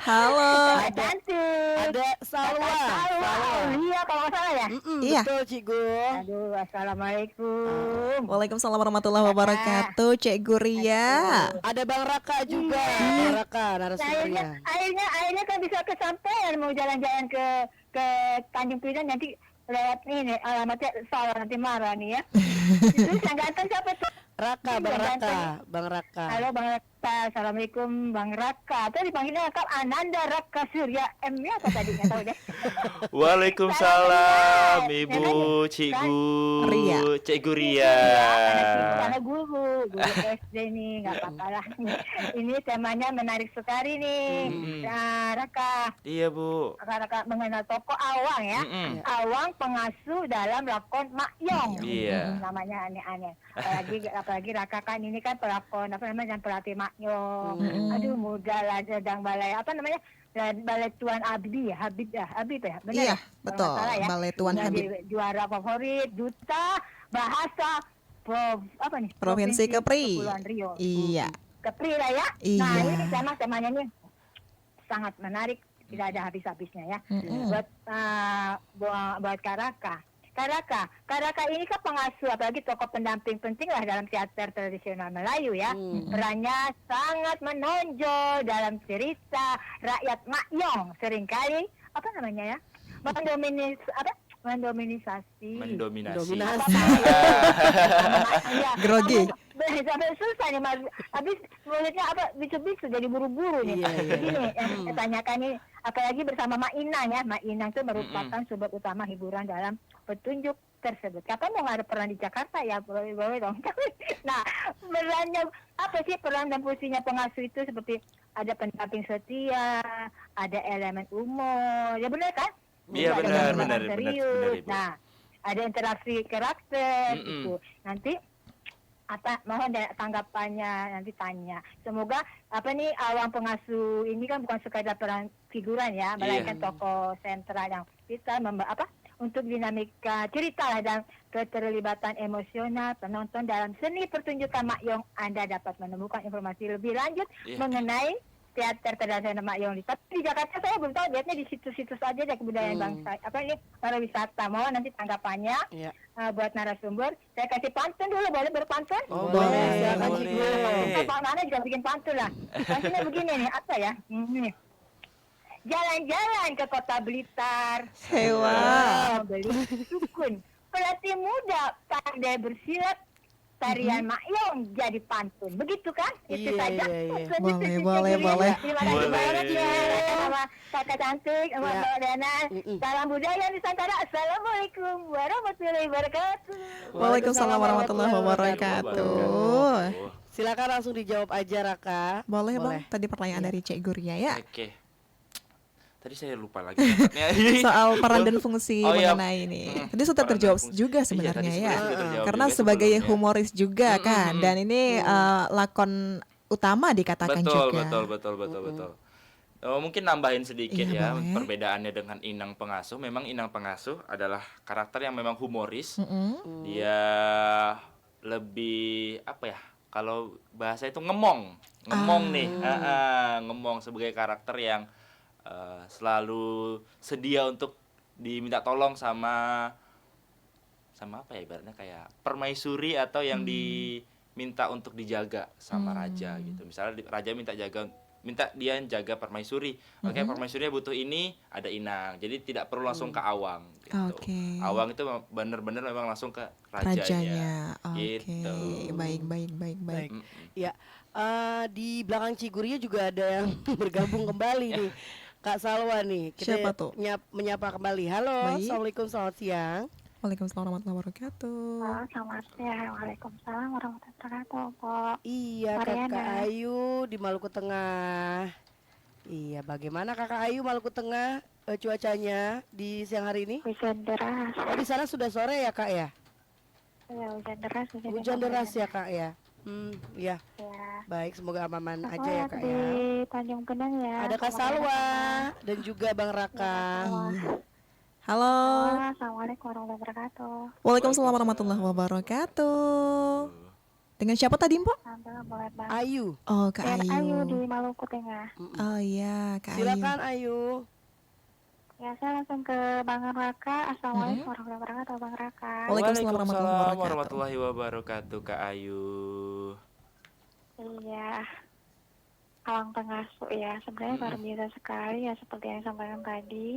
Halo. Cantik. Ada Salwa. Salwa. Iya, kalau nggak salah ya. Iya. Betul, Cigu. Aduh, assalamualaikum. Waalaikumsalam warahmatullahi wabarakatuh, Cek Guria. Ada Bang Raka juga. Bang Raka, narasumbernya. Akhirnya kan bisa kesampaian mau jalan-jalan ke Tanjung Pinang, nanti lewat ini alamatnya salah, nanti marah nih ya. Terus yang ganteng siapa tuh? Raka, Bang Raka. Bang Raka. Halo Bang Raka, assalamualaikum Bang Raka. Atau dipanggilnya lengkap Ananda Raka Surya M ya apa tadi nggak tahu deh. Waalaikumsalam Salam, Ibu Cikgu Ria. Cikgu Ria. Karena guru. guru SD nih, nggak apa-apa lah. Ini temanya menarik sekali nih. Nah, Raka, Iya, Bu. Raka mengenal tokoh Awang ya. Mm-mm. Awang pengasuh dalam lakon Mak Yong. Iya. Namanya aneh-aneh. Apalagi Raka kan ini kan pelakon apa namanya, pelatih Mak Yong. Aduh, muda lah sedang balai apa namanya? Balai Tuan Abi ya, Habib ya, benar Iya, ya? Kalau betul. nggak salah ya. Balai Tuan Jadi Habib. juara favorit, duta bahasa apa nih? Provinsi Kepri. Kepulauan Riau. Iya. Kepri lah ya. Iya. Nah, ini temanya nih sangat menarik, tidak ada habis-habisnya ya. Buat Karaka ini kan pengasuh, apalagi tokoh pendamping penting lah dalam teater tradisional Melayu ya. Perannya sangat menonjol dalam cerita rakyat Mak Yong, seringkali apa namanya ya, mendominasi. Ya, Grogi. sampai susah nih Mas. Habis mulutnya apa bisu-bisu jadi buru-buru nih. Iya, iya. Jadi nih yang saya tanyakan nih, apalagi bersama Mak Inang ya. Mak Inang itu merupakan sumber utama hiburan dalam petunjuk tersebut. Kapan mau nggak ada peran di Jakarta ya? Boleh dong. Nah, perannya apa sih, peran dan fungsinya pengasuh itu? Seperti ada pendamping setia, ada elemen humor. Ya benar kan? Iya, Ada benar, gambaran benar, serius. Ibu. Nah, ada interaksi karakter gitu. Nanti apa, mohon tanggapannya, nanti tanya. Semoga apa nih, Awang pengasuh ini kan bukan sekadar peran figuran ya, melainkan tokoh sentral yang bisa untuk dinamika cerita lah dan keterlibatan emosional penonton dalam seni pertunjukan Mak Yong. Anda dapat menemukan informasi lebih lanjut mengenai teater tradisional Mak Yong. Tapi di Jakarta saya belum tahu, lihatnya di situs-situs aja deh kebudayaan bangsa. Apa ini, pariwisata. Mohon nanti tanggapannya buat narasumber. Saya kasih pantun dulu, boleh berpantun? Boleh, silakan boleh. Cikgu. Pak Nana juga bikin pantun lah. Pantunnya begini nih, apa ya? Nih. Jalan-jalan ke kota Blitar. Hewan. Beli sukun. Pelatih muda pandai bersilat. Tarian Mak Yong jadi pantun. Begitu kan? Itu Iya, saja. iya, iya. Boleh. Terima kasih banyak ya. Sama kakak cantik, sama Iya. Mbak Dana. Salam budaya Nusantara. Assalamualaikum warahmatullahi wabarakatuh. Waalaikumsalam warahmatullahi wabarakatuh. Silakan langsung dijawab aja Raka. Boleh Bang, tadi pertanyaan dari Cek Guria ya. Oke. Tadi saya lupa lagi. Soal peran dan fungsi Oh, iya. mengenai ini. Tadi sudah Peran dan terjawab fungsi. juga Iya, sebenarnya tadi ya. sebenarnya sudah terjawab Karena juga sebagai sebelumnya. humoris juga kan, dan ini lakon utama dikatakan juga. Betul. Mungkin nambahin sedikit Iya, ya boleh. perbedaannya dengan Inang Pengasuh. Memang Inang Pengasuh adalah karakter yang memang humoris. Dia lebih apa ya? Kalau bahasa itu ngemong nih, ngemong sebagai karakter yang selalu sedia untuk diminta tolong sama apa ya, ibaratnya kayak permaisuri atau yang diminta untuk dijaga sama raja gitu. Misalnya raja minta dia jaga permaisuri. Oke, permaisurinya butuh ini, ada Inang. Jadi tidak perlu langsung ke Awang gitu. Oke. Awang itu benar-benar memang langsung ke Rajanya. Oke. Gitu. Baik. Ya, di belakang Ciguria juga ada yang bergabung kembali nih. Kak Salwa nih. Kita Siapa tuh? menyapa kembali. Halo, Baik. Assalamualaikum, selamat siang. Waalaikumsalam warahmatullahi wabarakatuh. Selamat siang. Waalaikumsalam warahmatullahi wabarakatuh, Pok. Iya, Mariana. Kakak Ayu di Maluku Tengah. Iya, bagaimana Kakak Ayu Maluku Tengah cuacanya di siang hari ini? Hujan deras. Oh, di sana sudah sore ya, Kak ya? Ya, hujan deras. Hujan deras ya, Kak ya? Ya. Ya. Baik, semoga aman Aku aja ya, Kak di ya. Tanjung Pinang ya. Ada Kak Salwa dan juga Bang Raka. Halo. Assalamualaikum warahmatullahi wabarakatuh. Waalaikumsalam warahmatullahi wabarakatuh. Dengan siapa tadi, Mpok? Alhamdulillah boleh Bang. Ayu, Oh, Kak Dan Ayu di Ayu. Maluku Tengah. Oh iya, Kak Ayu. silakan Ayu. Ya, saya langsung ke Bang Raka. Assalamualaikum warahmatullahi wabarakatuh, Bang Raka. Waalaikumsalam warahmatullahi wabarakatuh. warahmatullahi wabarakatuh, Kak Ayu. Iya. Awang Pengasuh ya, sebenarnya luar biasa sekali ya, seperti yang disampaikan tadi.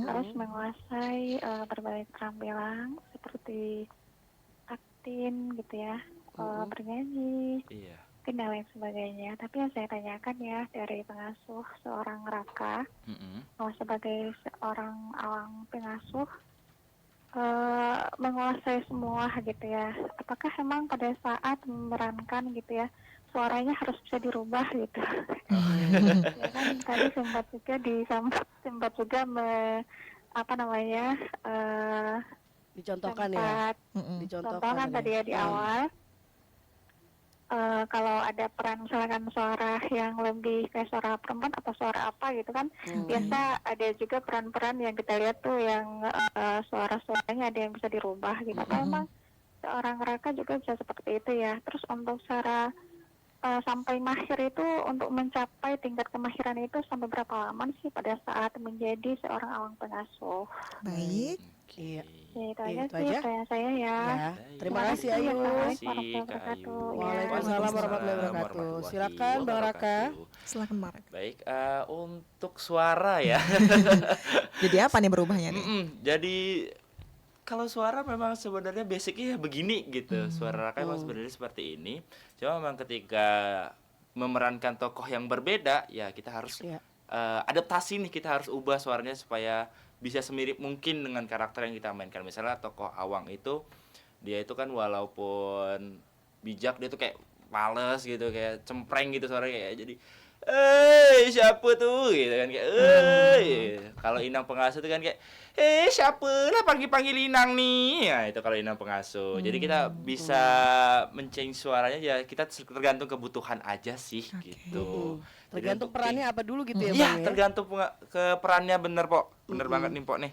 Harus menguasai berbagai keterampilan seperti akting gitu ya, bernyanyi, Iya. dan lain sebagainya. Tapi yang saya tanyakan ya dari pengasuh seorang Raka, Mm-mm. sebagai seorang awang pengasuh, menguasai semua gitu ya. Apakah emang pada saat memerankan gitu ya, suaranya harus bisa dirubah gitu? Ya kan tadi sempat juga apa namanya Dicontohkan ya. sempat Dicontohkan contohkan tadi. tadi ya di awal. Kalau ada peran misalkan suara yang lebih kayak suara perempuan atau suara apa gitu kan, biasa ada juga peran-peran yang kita lihat tuh yang suara-suaranya ada yang bisa dirubah gitu. Apa emang seorang Raka juga bisa seperti itu ya? Terus untuk cara sampai mahir itu, untuk mencapai tingkat kemahiran itu sampai berapa lama sih pada saat menjadi seorang awang pengasuh? Baik. Iya. Ya, itu aja Itu sih aja? pertanyaan saya ya. Ya, terima kasih kasih, Ayu. Assalamualaikum Kak warahmatullahi wabarakatuh. Ayu. Ya. Waalaikumsalam warahmatullahi wabarakatuh. Silakan, Bang Raka. Silakan Mbak Raka. Baik, untuk suara ya. Jadi apa nih berubahnya nih? Jadi kalau suara memang sebenarnya basicnya begini gitu. Suara Raka memang sebenarnya seperti ini. Cuma memang ketika memerankan tokoh yang berbeda, ya kita harus Iya. adaptasi nih, kita harus ubah suaranya supaya bisa semirip mungkin dengan karakter yang kita mainkan. Misalnya tokoh Awang itu, dia itu kan walaupun bijak, dia tuh kayak males gitu, kayak cempreng gitu suaranya, kayak jadi siapa tuh gitu kan, kayak kalau Inang Pengasuh itu kan kayak siapa lah panggil Inang nih, ya itu kalau Inang Pengasuh. Jadi kita bisa men-change suaranya, ya kita tergantung kebutuhan aja sih gitu. Jadi Tergantung untuk perannya apa dulu gitu ya, Iya, Bang ya. tergantung ke perannya, bener Pok. Bener banget nih Pok nih.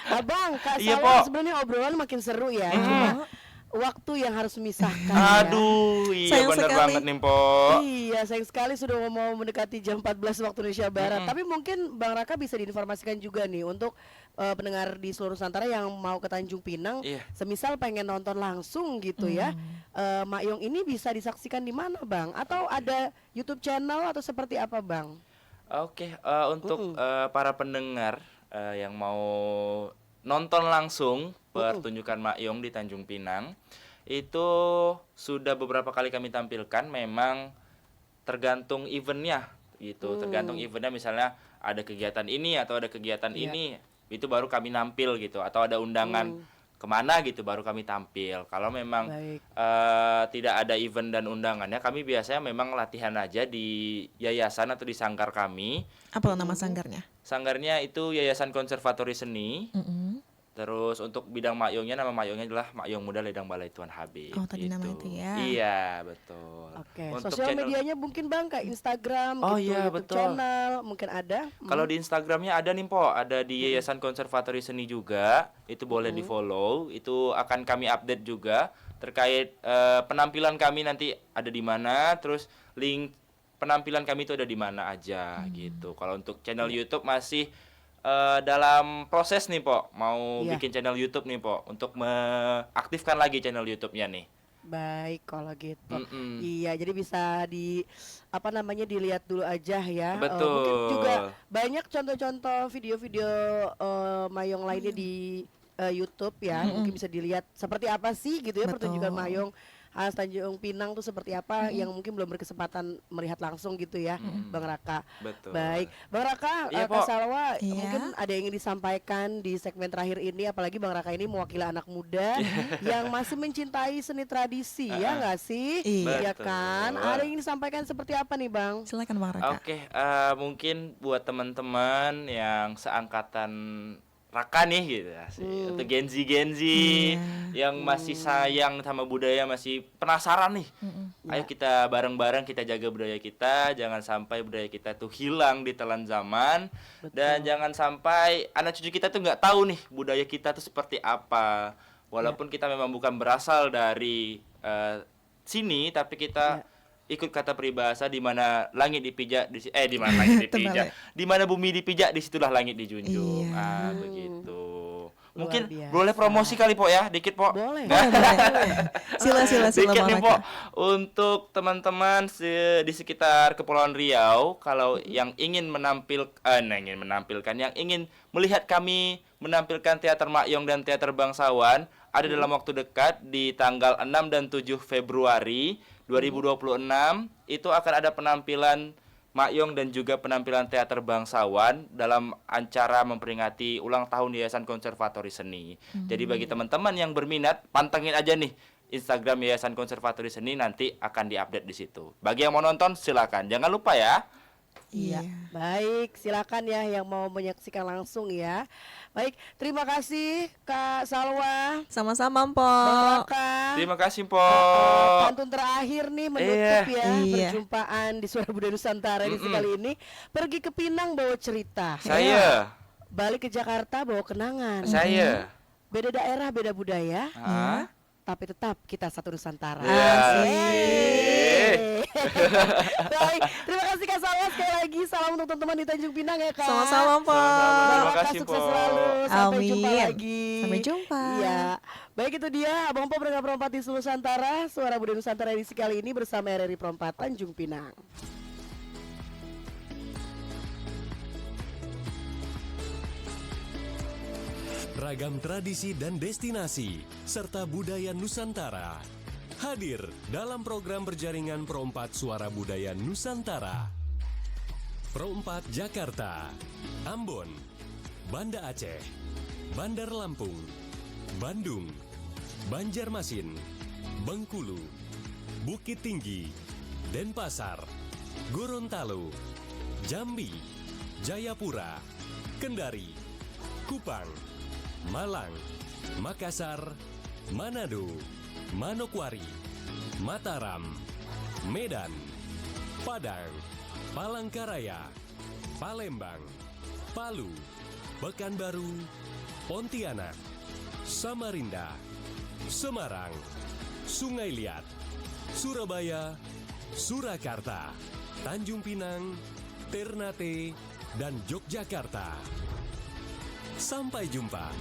Abang, Kak Iya, Salwa Pok. sebenarnya obrolan makin seru ya. Cuma waktu yang harus memisahkan. Aduh, iya Sayang bener sekali. banget nih Pok. Iya, sayang sekali sudah mau mendekati jam 14 waktu Indonesia Barat. Tapi mungkin Bang Raka bisa diinformasikan juga nih untuk pendengar di seluruh Nusantara yang mau ke Tanjung Pinang, Iya. semisal pengen nonton langsung gitu ya. Mak Yong ini bisa disaksikan di mana, Bang? Atau ada YouTube channel atau seperti apa, Bang? Oke, untuk para pendengar yang mau nonton langsung pertunjukan Mak Yong di Tanjung Pinang, itu sudah beberapa kali kami tampilkan. Memang tergantung eventnya gitu, tergantung eventnya, misalnya ada kegiatan ini atau ada kegiatan ini, itu baru kami nampil gitu, atau ada undangan kemana gitu baru kami tampil. Kalau memang Baik. tidak ada event dan undangannya, kami biasanya memang latihan aja di yayasan atau di sanggar kami. Apa nama sanggarnya? Sanggarnya itu Yayasan Konservatori Seni. Terus untuk bidang Mak Yongnya, nama Mak Yongnya adalah Mak Yong Muda Ledang Balai Tuan Habib. Oh, tadi nama gitu. itu ya. Iya, betul. Oke, Untuk sosial channel- medianya mungkin Bang kayak Instagram Oh gitu, iya, YouTube betul. channel mungkin ada. Kalau di Instagramnya ada nih Po, ada di Yayasan Konservatori Seni juga, itu boleh di follow. Itu akan kami update juga terkait penampilan kami nanti ada di mana, terus link penampilan kami itu ada di mana aja gitu. Kalau untuk channel YouTube masih dalam proses nih Po, mau Iya. bikin channel YouTube nih Po, untuk mengaktifkan lagi channel YouTube-nya nih. Baik kalau gitu. Mm-mm. Iya, jadi bisa dilihat dulu aja ya. Betul. Mungkin juga banyak contoh-contoh video-video Mayong lainnya di YouTube ya. Mungkin bisa dilihat seperti apa sih gitu ya Betul. pertunjukan Mayong khas Tanjung Pinang tuh seperti apa yang mungkin belum berkesempatan melihat langsung gitu ya, Bang Raka. Betul. Baik, Bang Raka, Iya, Kak Pok. Salwa, Iya. mungkin ada yang ingin disampaikan di segmen terakhir ini, apalagi Bang Raka ini mewakili anak muda yang masih mencintai seni tradisi, ya nggak sih? Iya. Iya kan? Betul. Ada yang ingin disampaikan seperti apa nih, Bang? Silakan Bang Raka. Oke, mungkin buat teman-teman yang seangkatan Raka nih gitu ya, atau Genzi yang masih sayang sama budaya, masih penasaran nih. Ayo kita bareng-bareng kita jaga budaya kita, jangan sampai budaya kita tuh hilang di telan zaman. Dan jangan sampai anak cucu kita tuh nggak tahu nih budaya kita tuh seperti apa. Walaupun kita memang bukan berasal dari sini, tapi kita ikut kata peribahasa, di mana langit dipijak di mana langit dipijak, di mana bumi dipijak, disitulah langit dijunjung. Iya. Begitu. Mungkin biasa. boleh promosi kali Po ya, dikit Po. Boleh. Sila Dikit Bang nih Po, Raka. untuk teman-teman di sekitar Kepulauan Riau, kalau yang ingin menampilkan, yang ingin melihat kami menampilkan teater Mak Yong dan teater bangsawan, ada dalam waktu dekat di tanggal 6 dan 7 Februari 2026 itu akan ada penampilan Mak Yong dan juga penampilan teater bangsawan dalam acara memperingati ulang tahun Yayasan Konservatori Seni. Jadi bagi teman-teman yang berminat, pantengin aja nih Instagram Yayasan Konservatori Seni, nanti akan diupdate di situ. Bagi yang mau nonton silakan. Jangan lupa ya. Iya. Baik, silakan ya yang mau menyaksikan langsung ya. Baik, terima kasih Kak Salwa. Sama-sama, Bang Mpok. Raka. Terima kasih, Po. Pantun terakhir nih menutup ya Iya. perjumpaan di Suara Budaya Nusantara edisi kali ini. Pergi ke Pinang bawa cerita. Saya. Balik ke Jakarta bawa kenangan. Saya. Beda daerah, beda budaya, Ah. tapi tetap kita satu Nusantara. Ya, Asik. sih. Baik, terima kasih Kak Salwa sekali lagi. Salam untuk teman-teman di Tanjung Pinang ya Kak. Sama-sama, Mpok. Terima Bang Raka, kasih, sukses Po. selalu. Sampai jumpa Amin. lagi. Sampai jumpa. Iya. Baik, itu dia Abang Po pendengar perempat di seluruh Nusantara. Suara Budaya Nusantara edisi kali ini bersama RRI Perempat Tanjung Pinang. Ragam tradisi dan destinasi, serta budaya Nusantara. Hadir dalam program berjaringan Pro4 Suara Budaya Nusantara. Pro4 Jakarta, Ambon, Banda Aceh, Bandar Lampung, Bandung, Banjarmasin, Bengkulu, Bukit Tinggi, Denpasar, Gorontalo, Jambi, Jayapura, Kendari, Kupang, Malang, Makassar, Manado, Manokwari, Mataram, Medan, Padang, Palangkaraya, Palembang, Palu, Pekanbaru, Pontianak, Samarinda, Semarang, Sungai Liat, Surabaya, Surakarta, Tanjung Pinang, Ternate, dan Yogyakarta. Sampai jumpa.